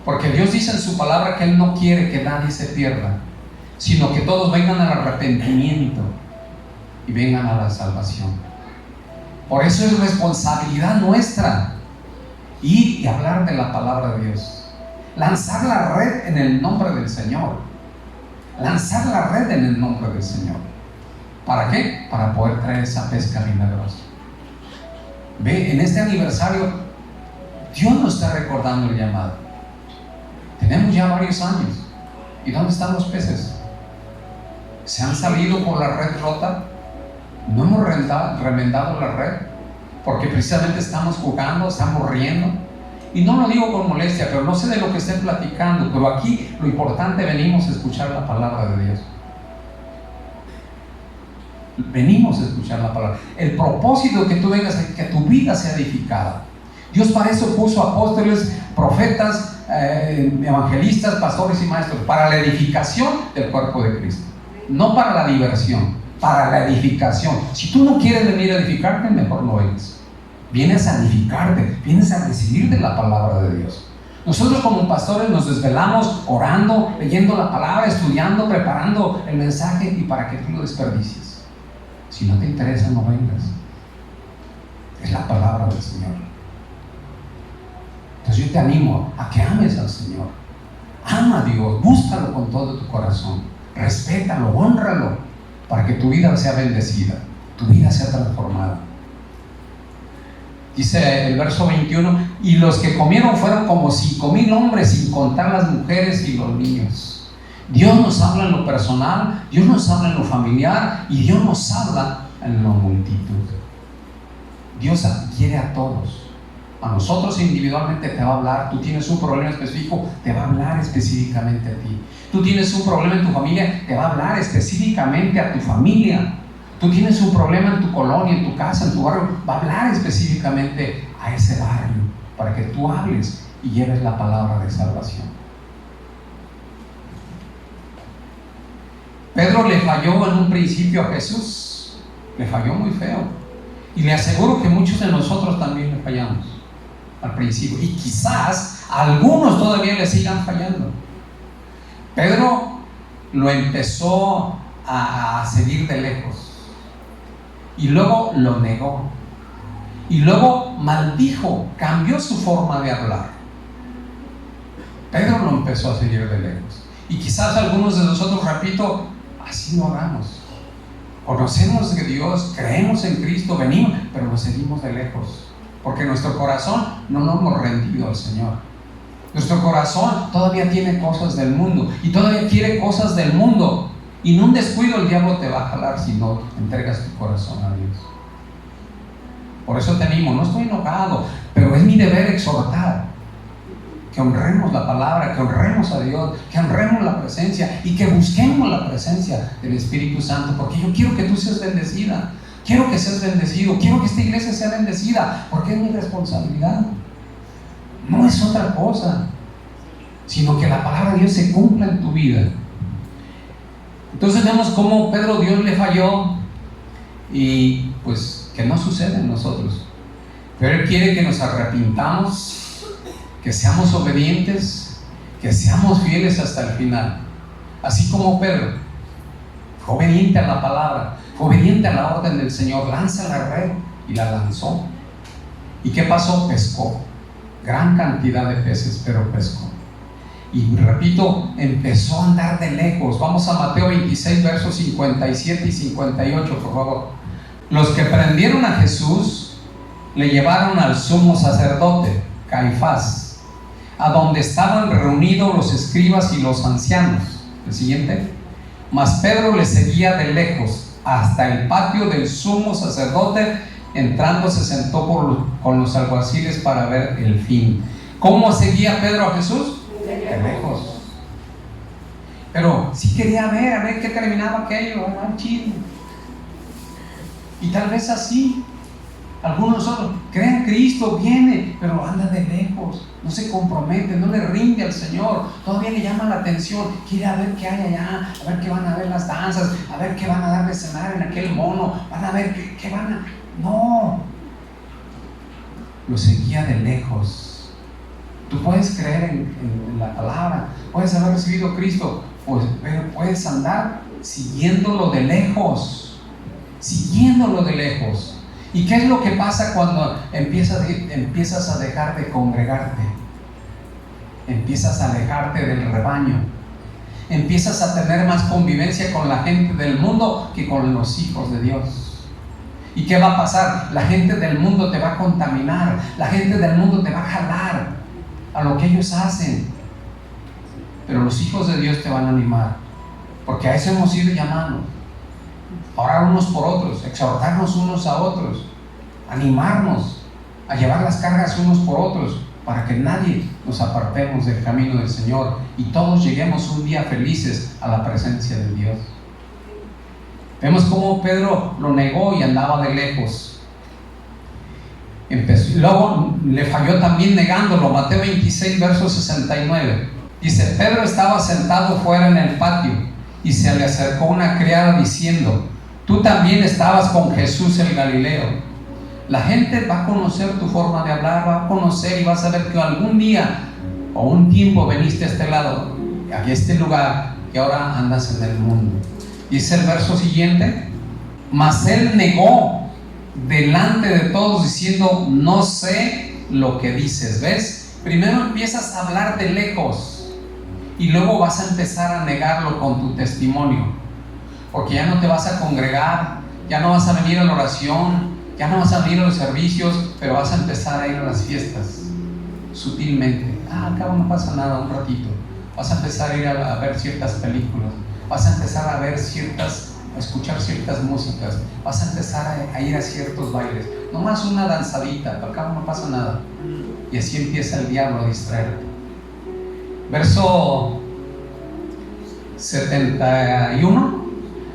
Speaker 3: porque Dios dice en su palabra que Él no quiere que nadie se pierda, sino que todos vengan al arrepentimiento y vengan a la salvación. Por eso es responsabilidad nuestra ir y hablar de la palabra de Dios, lanzar la red en el nombre del Señor, lanzar la red en el nombre del Señor. ¿Para qué? Para poder traer esa pesca milagrosa. Ve, en este aniversario Dios nos está recordando el llamado. Tenemos ya varios años. ¿Y dónde están los peces? ¿Se han salido por la red rota? ¿No hemos remendado la red? Porque precisamente estamos jugando, estamos riendo. Y no lo digo con molestia, pero no sé de lo que estén platicando. Pero aquí lo importante, venimos a escuchar la palabra de Dios. Venimos a escuchar la palabra. El propósito de que tú vengas es que tu vida sea edificada. Dios para eso puso apóstoles, profetas, evangelistas, pastores y maestros, para la edificación del cuerpo de Cristo. No para la diversión, para la edificación. Si tú no quieres venir a edificarte, mejor no vengas. Vienes a edificarte, vienes a recibir de la palabra de Dios. Nosotros como pastores nos desvelamos orando, leyendo la palabra, estudiando, preparando el mensaje, y para que tú lo desperdicies. Si no te interesa, no vengas. Es la palabra del Señor. Entonces yo te animo a que ames al Señor. Ama a Dios, búscalo con todo tu corazón, respétalo, hónralo, para que tu vida sea bendecida, tu vida sea transformada. Dice el verso 21, y los que comieron fueron como 5,000 hombres, sin contar las mujeres y los niños. Dios nos habla en lo personal, Dios nos habla en lo familiar, y Dios nos habla en la multitud. Dios quiere a todos. A nosotros individualmente te va a hablar. Tú tienes un problema específico, te va a hablar específicamente a ti. Tú tienes un problema en tu familia, te va a hablar específicamente a tu familia. Tú tienes un problema en tu colonia, en tu casa, en tu barrio, va a hablar específicamente a ese barrio, para que tú hables y lleves la palabra de salvación. Pedro le falló en un principio a Jesús, le falló muy feo, y le aseguro que muchos de nosotros también le fallamos al principio, y quizás algunos todavía le sigan fallando. Pedro lo empezó a seguir de lejos, y luego lo negó, y luego maldijo, cambió su forma de hablar. Pedro lo empezó a seguir de lejos, y quizás algunos de nosotros, repito, así lo hagamos. Conocemos de Dios, creemos en Cristo, venimos, pero lo seguimos de lejos. porque nuestro corazón no nos hemos rendido al Señor. Nuestro corazón todavía tiene cosas del mundo y todavía quiere cosas del mundo. Y en un descuido el diablo te va a jalar si no entregas tu corazón a Dios. Por eso te animo, no estoy enojado, pero es mi deber exhortar. Que honremos la palabra, que honremos a Dios, que honremos la presencia y que busquemos la presencia del Espíritu Santo, porque yo quiero que tú seas bendecida, quiero que seas bendecido, quiero que esta iglesia sea bendecida, porque es mi responsabilidad. No es otra cosa, sino que la palabra de Dios se cumpla en tu vida. Entonces vemos cómo Pedro, Dios le falló y pues que no sucede en nosotros. Pero Él quiere que nos arrepintamos, que seamos obedientes, que seamos fieles hasta el final. Así como Pedro fue obediente a la palabra, fue obediente a la orden del Señor, lanza la red y la lanzó. ¿Y qué pasó? Pescó gran cantidad de peces, pero pescó. Y repito, empezó a andar de lejos. Vamos a Mateo 26, versos 57 y 58, por favor. Los que prendieron a Jesús le llevaron al sumo sacerdote, Caifás, a donde estaban reunidos los escribas y los ancianos. El siguiente. Mas Pedro le seguía de lejos hasta el patio del sumo sacerdote. Entrando se sentó con los alguaciles para ver el fin. ¿Cómo seguía Pedro a Jesús? De lejos. Pero sí quería ver, a ver qué terminaba aquello, chido. Y tal vez así algunos otros creen Cristo, viene, pero anda de lejos, no se compromete, no le rinde al Señor, todavía le llama la atención, quiere a ver qué hay allá, a ver qué van a ver las danzas, a ver qué van a dar de cenar en aquel mono, van a ver qué van a... No, lo seguía de lejos. Tú puedes creer en la palabra, puedes haber recibido a Cristo, pero puedes andar siguiéndolo de lejos, siguiéndolo de lejos. ¿Y qué es lo que pasa cuando empiezas a dejar de congregarte? Empiezas a alejarte del rebaño, empiezas a tener más convivencia con la gente del mundo que con los hijos de Dios. ¿Y qué va a pasar? La gente del mundo te va a contaminar, la gente del mundo te va a jalar a lo que ellos hacen. Pero los hijos de Dios te van a animar, porque a eso hemos sido llamados. Orar unos por otros, exhortarnos unos a otros, animarnos a llevar las cargas unos por otros, para que nadie nos apartemos del camino del Señor y todos lleguemos un día felices a la presencia de Dios. Vemos cómo Pedro lo negó y andaba de lejos. Luego le falló también negándolo. Mateo 26, verso 69. Dice: Pedro estaba sentado fuera en el patio y se le acercó una criada diciendo: tú también estabas con Jesús el Galileo. La gente va a conocer tu forma de hablar, va a conocer y va a saber que algún día o un tiempo veniste a este lado, a este lugar, y ahora andas en el mundo. Dice el verso siguiente: mas él negó delante de todos diciendo: no sé lo que dices. ¿Ves? Primero empiezas a hablar de lejos y luego vas a empezar a negarlo con tu testimonio, porque ya no te vas a congregar, ya no vas a venir a la oración, ya no vas a venir a los servicios, pero vas a empezar a ir a las fiestas sutilmente. Al cabo no pasa nada, un ratito. Vas a empezar a ir a ver ciertas películas, vas a empezar a escuchar ciertas músicas, vas a empezar a ir a ciertos bailes, nomás una danzadita, al cabo no pasa nada. Y así empieza el diablo a distraerte. Verso 71.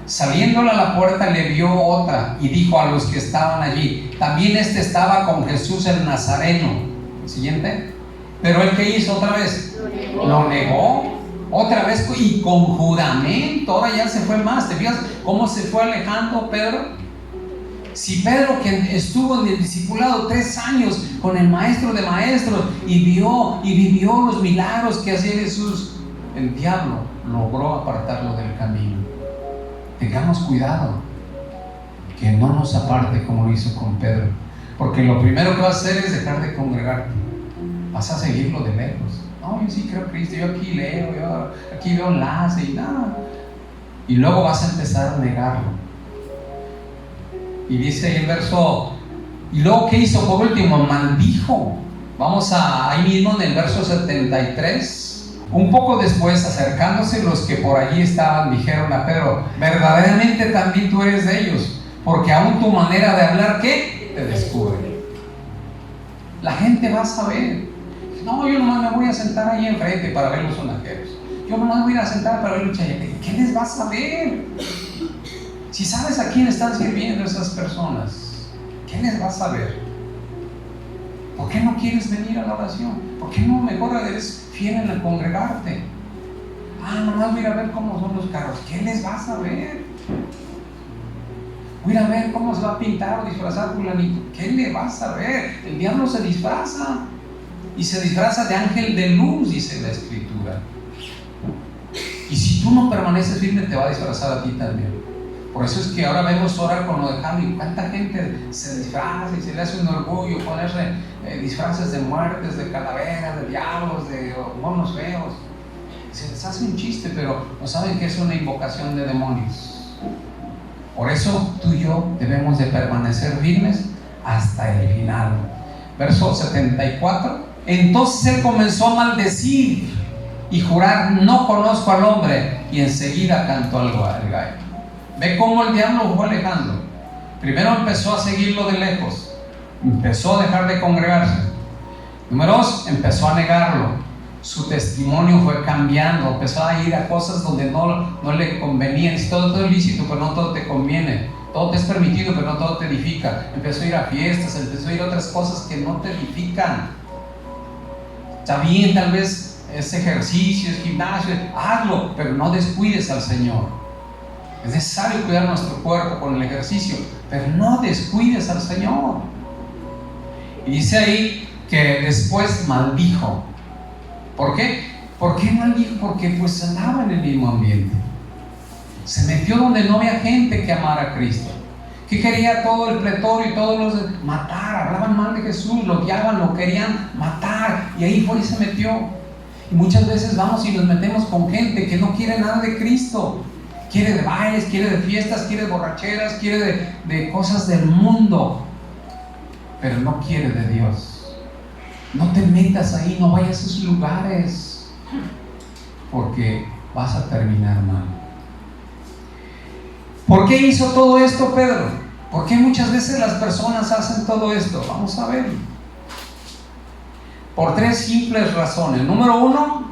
Speaker 3: Saliéndole a la puerta le vio otra y dijo a los que estaban allí: también este estaba con Jesús el Nazareno. Siguiente. Pero él, ¿qué hizo otra vez? Lo negó otra vez y con juramento. Ahora ya se fue más. ¿Te fijas cómo se fue alejando Pedro? Si Pedro, que estuvo en el discipulado 3 años con el maestro de maestros y vio y vivió los milagros que hacía Jesús, el diablo logró apartarlo del camino. Tengamos cuidado que no nos aparte como lo hizo con Pedro, porque lo primero que vas a hacer es dejar de congregarte. Vas a seguirlo de lejos. No, yo sí creo en Cristo, yo aquí leo, yo aquí veo enlace y nada. Y luego vas a empezar a negarlo. Y dice ahí el verso Y luego, ¿qué hizo? Por último, maldijo. Vamos ahí mismo en el verso 73. Un poco después, acercándose los que por allí estaban, dijeron a Pedro: verdaderamente también tú eres de ellos, porque aún tu manera de hablar, ¿qué? Te descubre. La gente va a saber. No, yo nomás me voy a sentar ahí enfrente para ver los sonajeros. Yo nomás voy a sentar para ver los chayaques. ¿Qué les va a saber? Si sabes a quién están sirviendo esas personas, ¿qué les va a saber? ¿Por qué no quieres venir a la oración? ¿Por qué no mejor eres fiel en el congregarte? Nomás voy a ir a ver cómo son los carros. ¿Qué les vas a ver? Voy a ir a ver cómo se va a pintar o disfrazar fulanito. ¿Qué le vas a ver? El diablo se disfraza. Y se disfraza de ángel de luz, dice la Escritura. Y si tú no permaneces firme, te va a disfrazar a ti también. Por eso es que ahora vemos ahora con lo de Halloween, cuánta gente se disfraza y se le hace un orgullo ponerse disfraces de muertes, de calaveras, de diablos, de monos feos. Se les hace un chiste, pero no saben que es una invocación de demonios. Por eso tú y yo debemos de permanecer firmes hasta el final. Verso 74. Entonces él comenzó a maldecir y jurar: no conozco al hombre, y enseguida cantó el gallo. Ve cómo el diablo lo fue alejando. Primero empezó a seguirlo de lejos, empezó a dejar de congregarse. Número 2, empezó a negarlo. Su testimonio fue cambiando, empezó a ir a cosas donde no le convenían. Es todo lícito, pero no todo te conviene. Todo te es permitido, pero no todo te edifica. Empezó a ir a fiestas, empezó a ir a otras cosas que no te edifican. Está bien, tal vez es ejercicio, es gimnasio, hazlo, pero no descuides al Señor. Es necesario cuidar nuestro cuerpo con el ejercicio, pero no descuides al Señor. Y dice ahí que después maldijo. ¿Por qué? ¿Por qué maldijo? Porque pues andaba en el mismo ambiente. Se metió donde no había gente que amara a Cristo. Que quería todo el pretorio y todos los matar, hablaban mal de Jesús, lo odiaban, lo querían matar, y ahí fue y se metió. Y muchas veces vamos y nos metemos con gente que no quiere nada de Cristo. Quiere de bailes, quiere de fiestas, quiere de borracheras, quiere de cosas del mundo, pero no quiere de Dios. No te metas ahí, no vayas a esos lugares, porque vas a terminar mal. ¿Por qué hizo todo esto Pedro? ¿Por qué muchas veces las personas hacen todo esto? Vamos a ver. Por 3 simples razones. Número 1,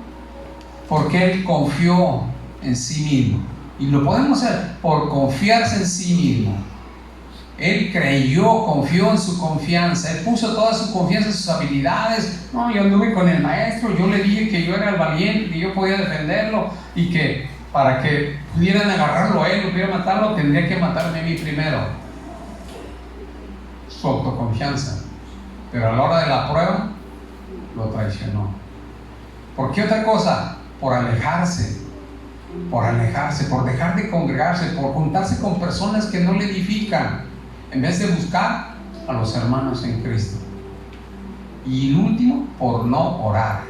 Speaker 3: porque él confió en sí mismo. Y lo podemos hacer por confiarse en sí mismo. Él creyó, confió en su confianza. Él puso toda su confianza en sus habilidades. No, yo anduve con el maestro, yo le dije que yo era el valiente, que yo podía defenderlo, y que para que pudieran agarrarlo a él, lo pudieran matarlo, tendría que matarme a mí primero. Su autoconfianza. Pero a la hora de la prueba, lo traicionó. ¿Por qué otra cosa? Por alejarse, por dejar de congregarse, por juntarse con personas que no le edifican, en vez de buscar a los hermanos en Cristo. Y el último, por no orar.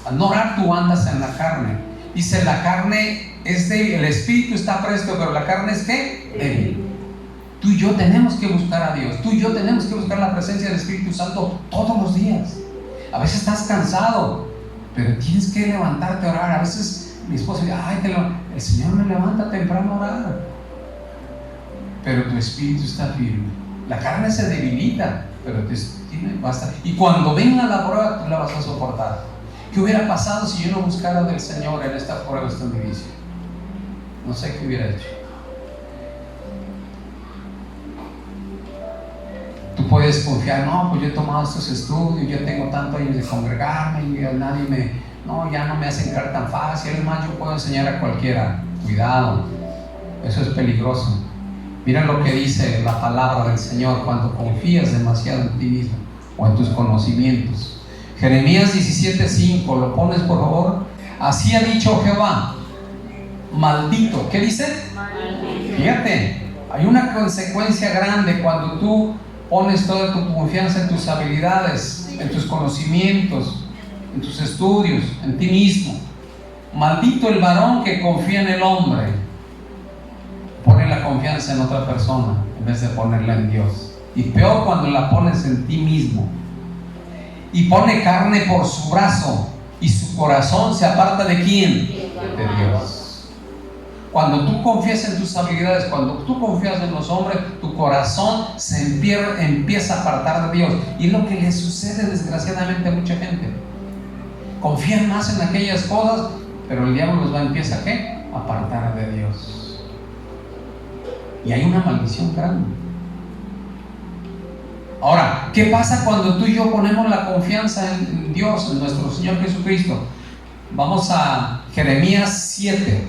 Speaker 3: Al no orar, tú andas en la carne. Dice, la carne es débil, el espíritu está presto, pero la carne es ¿qué? Débil. Tú y yo tenemos que buscar a Dios. Tú y yo tenemos que buscar la presencia del Espíritu Santo todos los días. A veces estás cansado, pero tienes que levantarte a orar. A veces mi esposa dice, el Señor me levanta temprano a orar, pero tu espíritu está firme. La carne se debilita, pero va a estar. Y cuando venga la prueba, tú la vas a soportar. ¿Qué hubiera pasado si yo no buscara del Señor en esta prueba, esta milicia? No sé qué hubiera hecho. Tú puedes confiar, no, pues yo he tomado estos estudios, yo tengo tantos años de congregarme y ya no me hacen caer tan fácil. Es más, yo puedo enseñar a cualquiera. Cuidado, eso es peligroso. Mira lo que dice la palabra del Señor cuando confías demasiado en ti mismo o en tus conocimientos. Jeremías 17:5, ¿lo pones por favor? Así ha dicho Jehová, maldito. ¿Qué dice? Maldito. Fíjate, hay una consecuencia grande cuando tú pones toda tu confianza en tus habilidades, en tus conocimientos, en tus estudios, en ti mismo. Maldito el varón que confía en el hombre. Pone la confianza en otra persona en vez de ponerla en Dios. Y peor cuando la pones en ti mismo. Y pone carne por su brazo, y su corazón se aparta ¿de quién? De Dios. Cuando tú confías en tus habilidades, cuando tú confías en los hombres, tu corazón se empieza a apartar de Dios. Y es lo que le sucede desgraciadamente a mucha gente. Confían más en aquellas cosas, pero el diablo los empieza ¿a qué? A apartar de Dios. Y hay una maldición grande. Ahora, ¿qué pasa cuando tú y yo ponemos la confianza en Dios, en nuestro Señor Jesucristo? Vamos a Jeremías 17,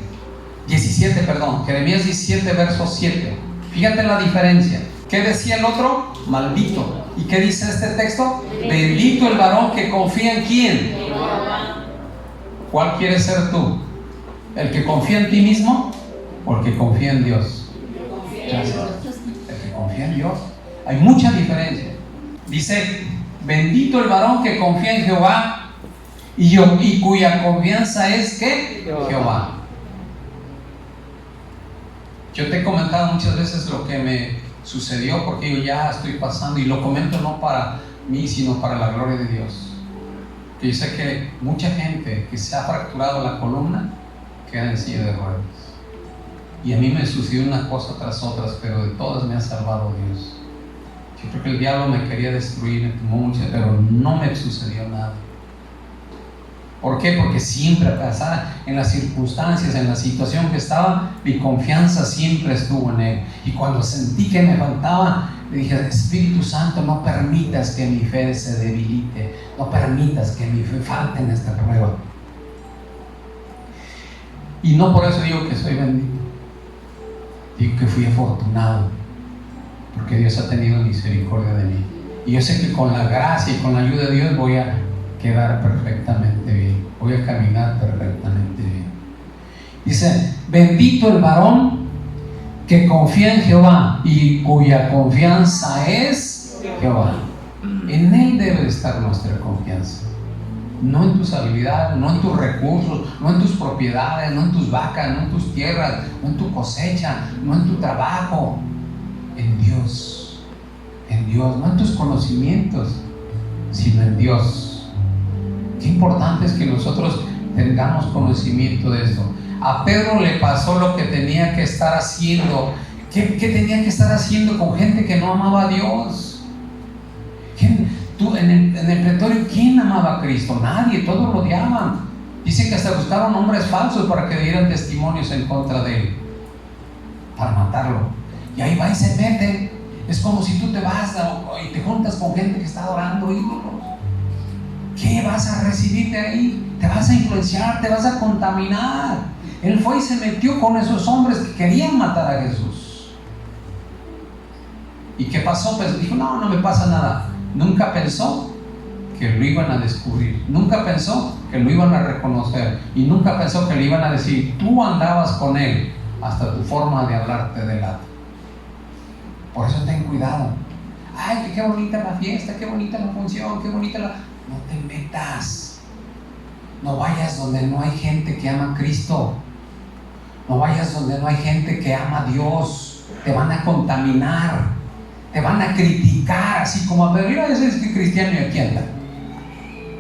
Speaker 3: Jeremías 17, verso 7. Fíjate la diferencia. ¿Qué decía el otro? Maldito. ¿Y qué dice este texto? Bendito el varón que confía en ¿quién? ¿Cuál quieres ser tú? ¿El que confía en ti mismo o el que confía en Dios? Gracias. El que confía en Dios. Hay mucha diferencia. Dice, bendito el varón que confía en Jehová y cuya confianza es ¿qué? Jehová. Yo te he comentado muchas veces lo que me sucedió, porque yo ya estoy pasando, y lo comento no para mí, sino para la gloria de Dios. Que yo sé que mucha gente que se ha fracturado la columna queda en silla de ruedas. Y a mí me sucedió una cosa tras otras, pero de todas me ha salvado Dios. Yo creo que el diablo me quería destruir, me tomó mucho, pero no me sucedió nada. ¿Por qué? Porque siempre, a pesar en las circunstancias, en la situación que estaba, mi confianza siempre estuvo en Él. Y cuando sentí que me faltaba, le dije, Espíritu Santo, no permitas que mi fe se debilite, no permitas que mi fe falte en esta prueba. Y no por eso digo que soy bendito, digo que fui afortunado, porque Dios ha tenido misericordia de mí. Y yo sé que con la gracia y con la ayuda de Dios voy a quedar perfectamente bien, voy a caminar perfectamente bien. Dice, bendito el varón que confía en Jehová y cuya confianza es Jehová. En Él debe estar nuestra confianza, no en tus habilidades, no en tus recursos, no en tus propiedades, no en tus vacas, no en tus tierras, no en tu cosecha, no en tu trabajo. En Dios, no en tus conocimientos, sino en Dios. Qué importante es que nosotros tengamos conocimiento de esto. A Pedro le pasó lo que tenía que estar haciendo. ¿Qué tenía que estar haciendo con gente que no amaba a Dios? Tú, en el pretorio, ¿quién amaba a Cristo? Nadie, todos lo odiaban. Dice que hasta buscaron hombres falsos para que dieran testimonios en contra de él, para matarlo. Y ahí va y se mete. Es como si tú te vas y te juntas con gente que está adorando ídolos. ¿Qué vas a recibir de ahí? Te vas a influenciar, te vas a contaminar. Él fue y se metió con esos hombres que querían matar a Jesús. ¿Y qué pasó? Pues dijo, no me pasa nada. Nunca pensó que lo iban a descubrir. Nunca pensó que lo iban a reconocer. Y nunca pensó que le iban a decir, tú andabas con él, hasta tu forma de hablar te delata. Por eso ten cuidado. Ay, qué bonita la fiesta, qué bonita la función, qué bonita la... No te metas. No vayas donde no hay gente que ama a Cristo. No vayas donde no hay gente que ama a Dios. Te van a contaminar. Te van a criticar, así como a Pedro. Mira, ese es que cristiano y aquí anda.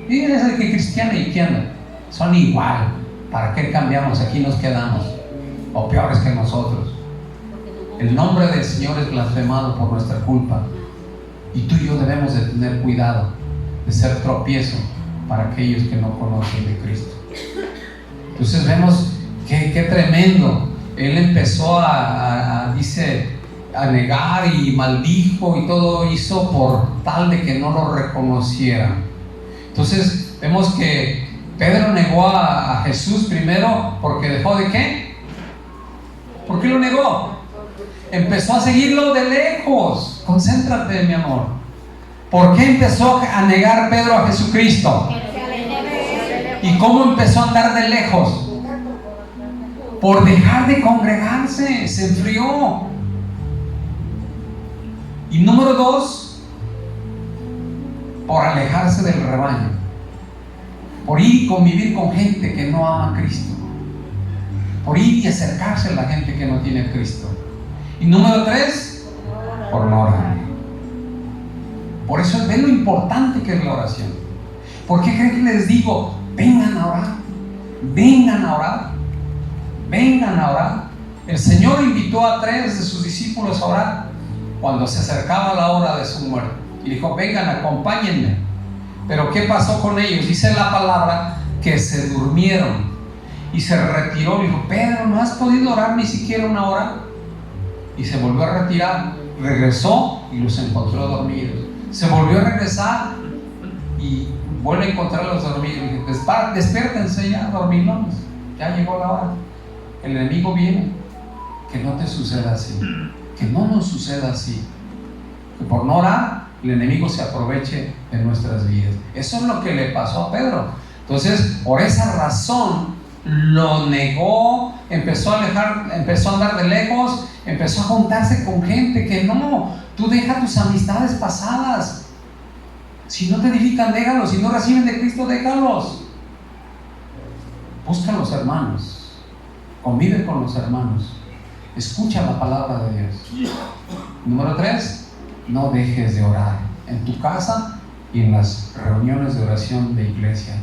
Speaker 3: Mira, ese es que cristiano y aquí anda. Son igual. ¿Para qué cambiamos? Aquí nos quedamos. O peores que nosotros. El nombre del Señor es blasfemado por nuestra culpa. Y tú y yo debemos de tener cuidado de ser tropiezo para aquellos que no conocen de Cristo. Entonces vemos qué tremendo. Él empezó dice, a negar y maldijo y todo hizo por tal de que no lo reconocieran. Entonces vemos que Pedro negó a Jesús primero porque dejó de ¿qué? ¿Por qué lo negó? Empezó a seguirlo de lejos. Concéntrate, mi amor. ¿Por qué empezó a negar Pedro a Jesucristo? ¿Y cómo empezó a andar de lejos? Por dejar de congregarse, se enfrió. Y número 2, por alejarse del rebaño, por ir y convivir con gente que no ama a Cristo, por ir y acercarse a la gente que no tiene a Cristo. Y número 3, por no orar. Por eso ven lo importante que es la oración. ¿Por qué creen que les digo, vengan a orar? Vengan a orar. Vengan a orar. El Señor invitó a 3 de sus discípulos a orar cuando se acercaba la hora de su muerte. Y dijo, vengan, acompáñenme. Pero ¿qué pasó con ellos? Dice la palabra que se durmieron. Y se retiró. Dijo, Pedro, ¿no has podido orar ni siquiera una hora? Y se volvió a retirar. Regresó y los encontró dormidos. Se volvió a regresar y vuelve a encontrarlos dormidos. Y dijo, despiértense ya, dormilones. Ya llegó la hora. El enemigo viene. Que no te suceda así. Que no nos suceda así. Que por no orar, el enemigo se aproveche de nuestras vidas. Eso es lo que le pasó a Pedro. Entonces, por esa razón, lo negó, empezó a alejar, empezó a andar de lejos, empezó a juntarse con gente que no. Tú deja tus amistades pasadas. Si no te edifican, déjalos. Si no reciben de Cristo, déjalos. Busca a los hermanos. Convive con los hermanos. Escucha la palabra de Dios. Número 3, no dejes de orar en tu casa y en las reuniones de oración de iglesia.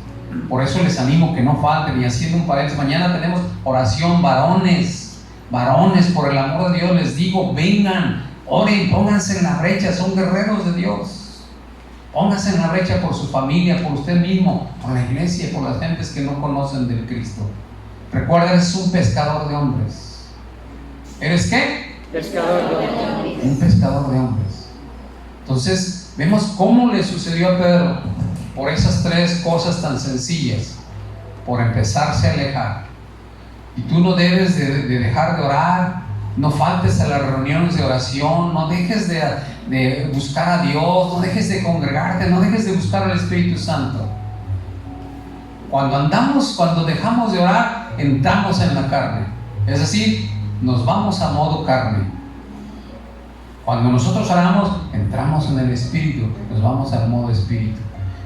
Speaker 3: Por eso les animo que no falten. Y haciendo un paréntesis, mañana tenemos oración varones. Varones, por el amor de Dios, les digo, vengan, oren, pónganse en la brecha, son guerreros de Dios. Pónganse en la brecha por su familia, por usted mismo, por la iglesia, por las gentes que no conocen del Cristo. Recuerda, eres un pescador de hombres. ¿Eres qué?
Speaker 4: Pescador de hombres.
Speaker 3: Un pescador de hombres. Entonces, vemos cómo le sucedió a Pedro por esas 3 cosas tan sencillas, por empezarse a alejar. Y tú no debes de dejar de orar, no faltes a las reuniones de oración, no dejes de buscar a Dios, no dejes de congregarte, no dejes de buscar al Espíritu Santo. Cuando dejamos de orar, entramos en la carne, es decir, nos vamos a modo carne. Cuando nosotros oramos, entramos en el Espíritu, nos vamos al modo Espíritu.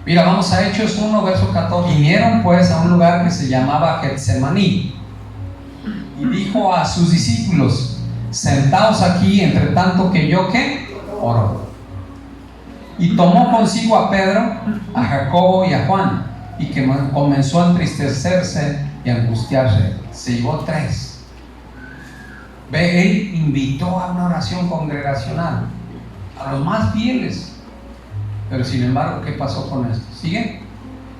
Speaker 3: Mira, vamos a Hechos 1, verso 14. Vinieron pues a un lugar que se llamaba Getsemaní y dijo a sus discípulos, sentaos aquí entre tanto que yo, ¿qué? Oro. Y tomó consigo a Pedro, a Jacobo y a Juan, y que comenzó a entristecerse y a angustiarse. Se llevó 3. Él invitó a una oración congregacional a los más fieles. Pero sin embargo, ¿qué pasó con esto? ¿Sigue?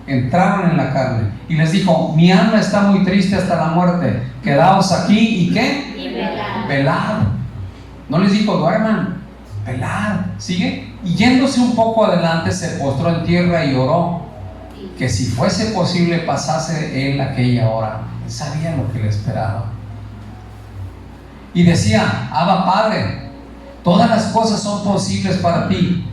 Speaker 3: Entraron en la carne y les dijo, mi alma está muy triste hasta la muerte, quedaos aquí y ¿qué?
Speaker 2: Y velad.
Speaker 3: Velad. No les dijo duerman, velad. ¿Sigue? Y yéndose un poco adelante se postró en tierra y oró que si fuese posible pasase él aquella hora. Él sabía lo que le esperaba. Y decía, Abba Padre, todas las cosas son posibles para ti.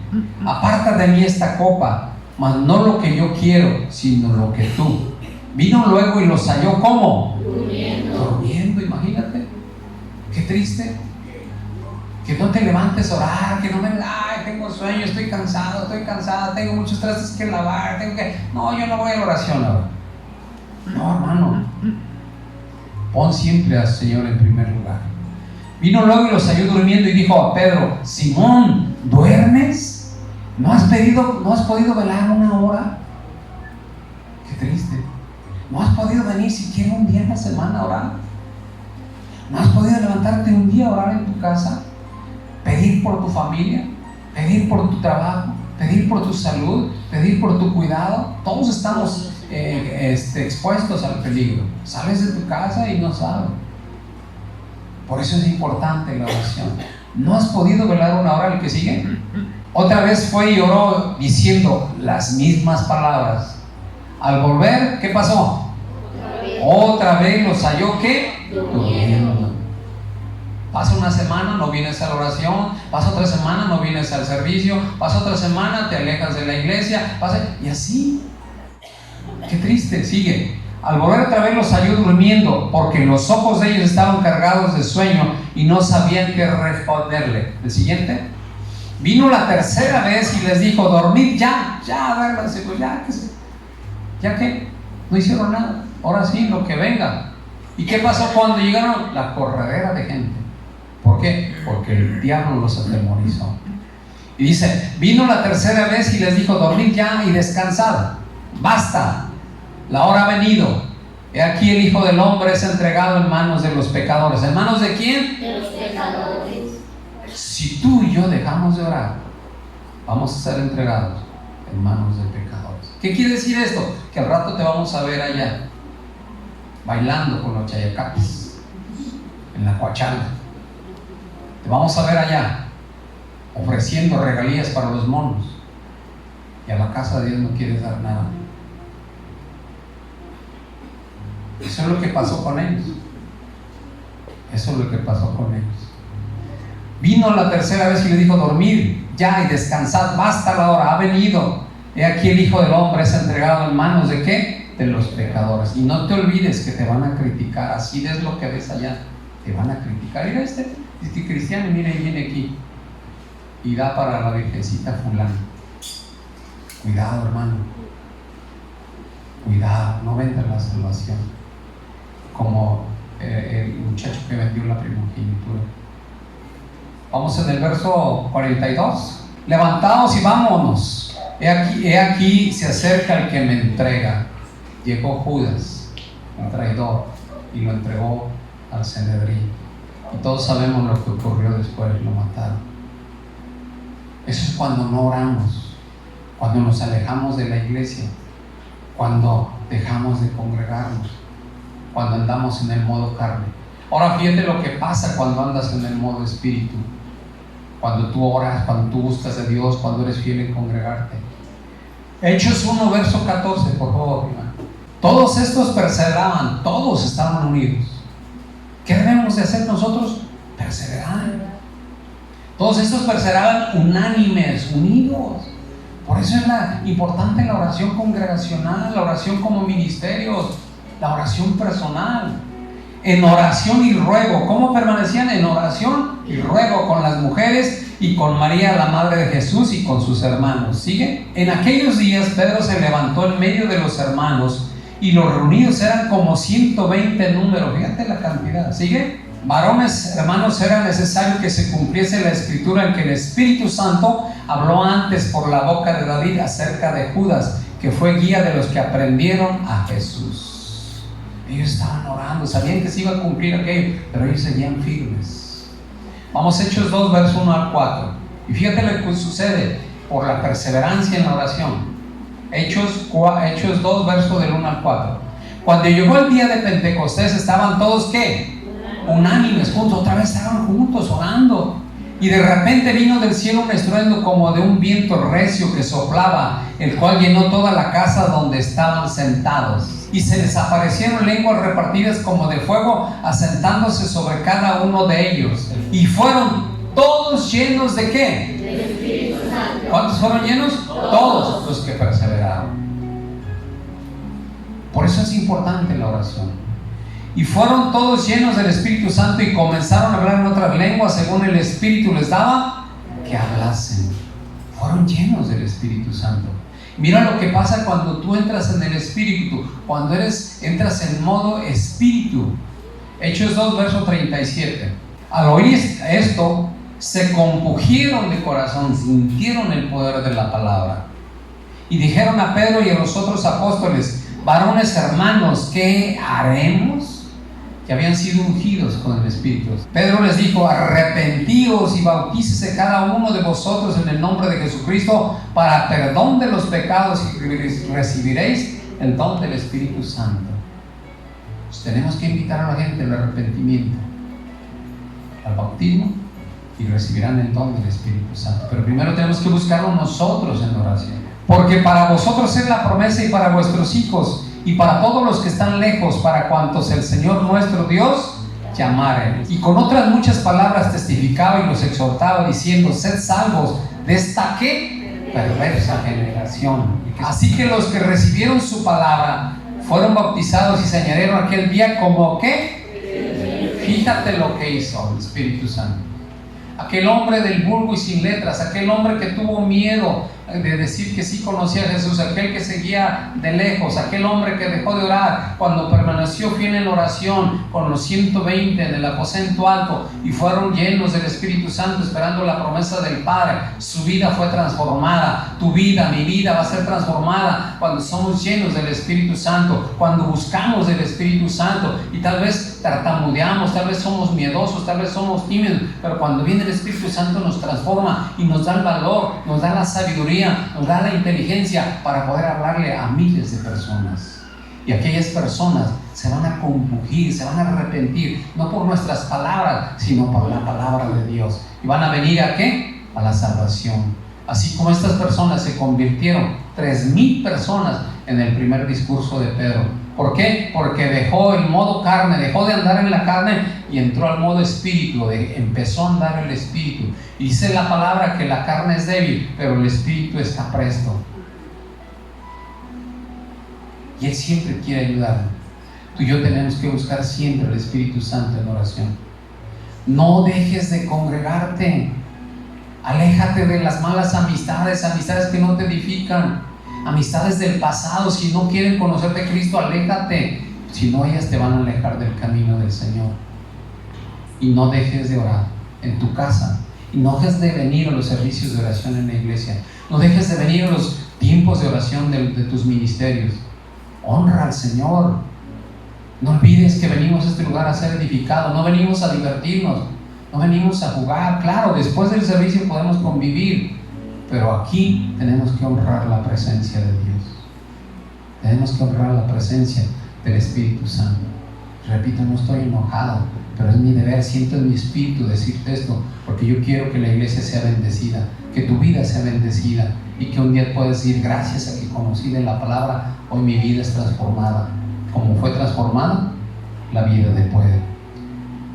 Speaker 3: Aparta de mí esta copa, mas no lo que yo quiero, sino lo que tú. Vino luego y los halló, ¿cómo? Durmiendo, imagínate. Qué triste. Que no te levantes a orar, que no me... Ay, tengo sueño, estoy cansada, tengo muchos trastes que lavar, No, yo no voy a la oración ahora. No, hermano. Pon siempre al Señor en primer lugar. Vino luego y los halló durmiendo y dijo a Pedro, Simón, ¿duermes? ¿No has podido velar una hora? Qué triste. ¿No has podido venir siquiera un día en la semana a orar? ¿No has podido levantarte un día a orar en tu casa? Pedir por tu familia, pedir por tu trabajo, pedir por tu salud, pedir por tu cuidado. Todos estamos expuestos al peligro. Sales de tu casa y no sabes. Por eso es importante la oración. ¿No has podido velar una hora? El que sigue. Otra vez fue y oró diciendo las mismas palabras. Al volver, ¿qué pasó? Otra vez los halló, ¿qué? Durmiendo. Pasa una semana, no vienes a la oración. Pasa otra semana, no vienes al servicio. Pasa otra semana, te alejas de la iglesia. Y así. Qué triste, sigue. Al volver otra vez los halló durmiendo, porque los ojos de ellos estaban cargados de sueño y no sabían qué responderle. El siguiente. Vino la tercera vez y les dijo, dormid ya, duérmanse, pues ya que no hicieron nada. Ahora sí, lo que venga. ¿Y qué pasó cuando llegaron? La corredera de gente. ¿Por qué? Porque el diablo los atemorizó. Y dice, vino la tercera vez y les dijo, dormid ya y descansad, basta, la hora ha venido. He aquí el Hijo del Hombre es entregado en manos de los pecadores. ¿En manos de quién?
Speaker 2: De los pecadores.
Speaker 3: Si tú y yo dejamos de orar, vamos a ser entregados en manos de pecadores. ¿Qué quiere decir esto? Que al rato te vamos a ver allá, bailando con los chayacapis, en la coachanga. Te vamos a ver allá, ofreciendo regalías para los monos. Y a la casa de Dios no quieres dar nada. Eso es lo que pasó con ellos. Eso es lo que pasó con ellos. Vino la tercera vez y le dijo, dormid ya y descansad, basta la hora, ha venido. He aquí el Hijo del Hombre es entregado en manos de ¿qué? De los pecadores. Y no te olvides que te van a criticar. Así es lo que ves allá. Te van a criticar. Mira este cristiano, mira, y viene aquí y da para la virgencita fulana. Cuidado, hermano. Cuidado, no vendas la salvación como el muchacho que vendió la primogenitura. Vamos en el verso 42. Levantaos y vámonos. He aquí se acerca el que me entrega. Llegó Judas, el traidor, y lo entregó al Sanedrín. Y todos sabemos lo que ocurrió después, lo mataron. Eso es cuando no oramos, cuando nos alejamos de la iglesia, cuando dejamos de congregarnos, cuando andamos en el modo carne. Ahora fíjate lo que pasa cuando andas en el modo espíritu, cuando tú oras, cuando tú buscas a Dios, cuando eres fiel en congregarte. Hechos 1, verso 14, por favor, hermano. Todos estos perseveraban, todos estaban unidos. ¿Qué debemos de hacer nosotros? Perseverar. Todos estos perseveraban unánimes, unidos. Por eso es importante la oración congregacional, la oración como ministerios, la oración personal. En oración y ruego. ¿Cómo permanecían? En oración y ruego con las mujeres y con María, la madre de Jesús, y con sus hermanos. ¿Sigue? En aquellos días Pedro se levantó en medio de los hermanos, y los reunidos eran como 120 en número. Fíjate la cantidad. ¿Sigue? Varones, hermanos, era necesario que se cumpliese la escritura en que el Espíritu Santo habló antes por la boca de David acerca de Judas, que fue guía de los que aprendieron a Jesús. Ellos estaban orando, sabían que se iba a cumplir aquello, pero ellos seguían firmes. Vamos a Hechos 2, verso 1 al 4. Y fíjate lo que sucede por la perseverancia en la oración. Hechos 2, verso del 1 al 4. Cuando llegó el día de Pentecostés, estaban todos ¿qué? Unánimes, juntos, otra vez estaban juntos orando. Y de repente vino del cielo un estruendo como de un viento recio que soplaba, el cual llenó toda la casa donde estaban sentados. Y se les aparecieron lenguas repartidas como de fuego, asentándose sobre cada uno de ellos. Y fueron todos llenos ¿de qué?
Speaker 2: Del Espíritu Santo.
Speaker 3: ¿Cuántos fueron llenos? Todos los que perseveraron. Por eso es importante la oración. Y fueron todos llenos del Espíritu Santo y comenzaron a hablar en otras lenguas según el Espíritu les daba que hablasen. Fueron llenos del Espíritu Santo. Mira lo que pasa cuando tú entras en el Espíritu, cuando entras en modo Espíritu. Hechos 2, verso 37. Al oír esto, se compungieron de corazón, sintieron el poder de la palabra. Y dijeron a Pedro y a los otros apóstoles: varones hermanos, ¿qué haremos? Que habían sido ungidos con el Espíritu. Pedro les dijo: arrepentíos y bautícese cada uno de vosotros en el nombre de Jesucristo para perdón de los pecados, y recibiréis el don del Espíritu Santo. Pues tenemos que invitar a la gente al arrepentimiento, al bautismo, y recibirán el don del Espíritu Santo. Pero primero tenemos que buscarlo nosotros en oración, porque para vosotros es la promesa, y para vuestros hijos, y para todos los que están lejos, para cuantos el Señor nuestro Dios llamare. Y con otras muchas palabras testificaba y los exhortaba, diciendo: sed salvos de esta ¿qué? Perversa generación. Así que los que recibieron su palabra fueron bautizados y se añadieron aquel día como ¿qué? Fíjate lo que hizo el Espíritu Santo. Aquel hombre del vulgo y sin letras, aquel hombre que tuvo miedo, de decir que sí conocía a Jesús, aquel que seguía de lejos, aquel hombre que dejó de orar cuando permaneció fiel en oración con los 120 en el aposento alto y fueron llenos del Espíritu Santo esperando la promesa del Padre. Su vida fue transformada. Tu vida, mi vida va a ser transformada cuando somos llenos del Espíritu Santo, cuando buscamos del Espíritu Santo. Y tal vez tartamudeamos, tal vez somos miedosos, tal vez somos tímidos, pero cuando viene el Espíritu Santo nos transforma y nos da el valor, nos da la sabiduría, nos da la inteligencia para poder hablarle a miles de personas. Y aquellas personas se van a compungir, se van a arrepentir, no por nuestras palabras, sino por la palabra de Dios. ¿Y van a venir a qué? A la salvación. Así como estas personas se convirtieron, 3,000 personas en el primer discurso de Pedro. ¿Por qué? Porque dejó el modo carne, dejó de andar en la carne y entró al modo espíritu, empezó a andar el espíritu. Y dice la palabra que la carne es débil, pero el espíritu está presto. Y Él siempre quiere ayudar. Tú y yo tenemos que buscar siempre el Espíritu Santo en oración. No dejes de congregarte. Aléjate de las malas amistades, amistades que no te edifican, amistades del pasado. Si no quieren conocerte a Cristo, aléjate. Si no, ellas te van a alejar del camino del Señor. Y no dejes de orar en tu casa. Y no dejes de venir a los servicios de oración en la iglesia. No dejes de venir a los tiempos de oración de tus ministerios. Honra al Señor. No olvides que venimos a este lugar a ser edificados. No venimos a divertirnos. No venimos a jugar. Claro, después del servicio podemos convivir, pero aquí tenemos que honrar la presencia de Dios. Tenemos que honrar la presencia del Espíritu Santo. Repito, no estoy enojado, pero es mi deber, siento en mi espíritu decirte esto, porque yo quiero que la iglesia sea bendecida, que tu vida sea bendecida, y que un día puedas decir: gracias a que conocí de la palabra, hoy mi vida es transformada. Como fue transformada la vida de Pedro.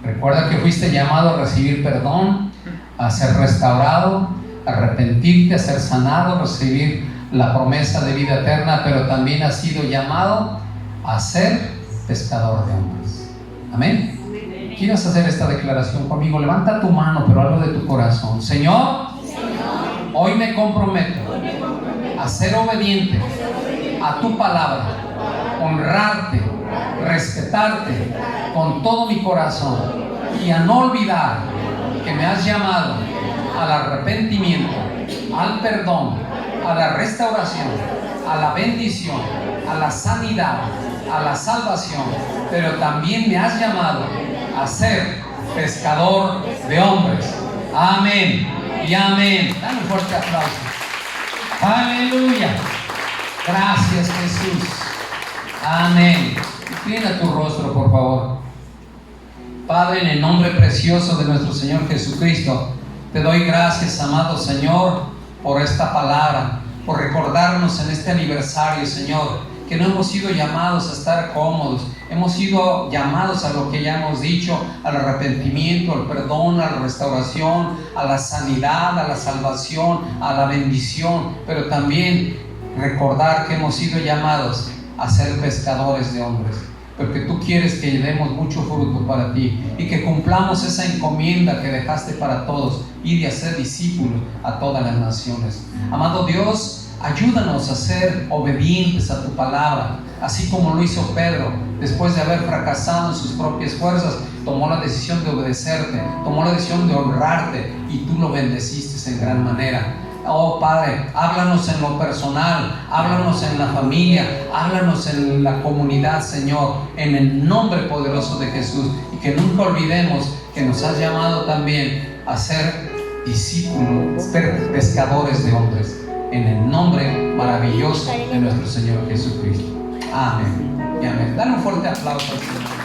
Speaker 3: Recuerda que fuiste llamado a recibir perdón, a ser restaurado, a arrepentirte, a ser sanado, a recibir la promesa de vida eterna, pero también has sido llamado a ser pescador de hombres. Amén. ¿Quieres hacer esta declaración conmigo? Levanta tu mano, pero hablo de tu corazón. Señor, hoy me comprometo a ser obediente a tu palabra, honrarte, respetarte con todo mi corazón y a no olvidar que me has llamado al arrepentimiento, al perdón, a la restauración, a la bendición, a la sanidad, a la salvación, pero también me has llamado a ser pescador de hombres. Amén y amén. Dale un fuerte aplauso. Aleluya. Gracias, Jesús. Amén. Inclina tu rostro, por favor. Padre, en el nombre precioso de nuestro Señor Jesucristo, te doy gracias, amado Señor, por esta palabra, por recordarnos en este aniversario, Señor, que no hemos sido llamados a estar cómodos, hemos sido llamados a lo que ya hemos dicho, al arrepentimiento, al perdón, a la restauración, a la sanidad, a la salvación, a la bendición, pero también recordar que hemos sido llamados a ser pescadores de hombres, porque tú quieres que demos mucho fruto para ti y que cumplamos esa encomienda que dejaste para todos, ir y hacer discípulos a todas las naciones. Amado Dios, ayúdanos a ser obedientes a tu palabra, así como lo hizo Pedro. Después de haber fracasado en sus propias fuerzas, tomó la decisión de obedecerte, tomó la decisión de honrarte, y tú lo bendeciste en gran manera. Oh Padre, háblanos en lo personal, háblanos en la familia, háblanos en la comunidad, Señor, en el nombre poderoso de Jesús, y que nunca olvidemos que nos has llamado también a ser discípulos, pescadores de hombres, en el nombre maravilloso de nuestro Señor Jesucristo. Amén y amén. Dale un fuerte aplauso al Señor.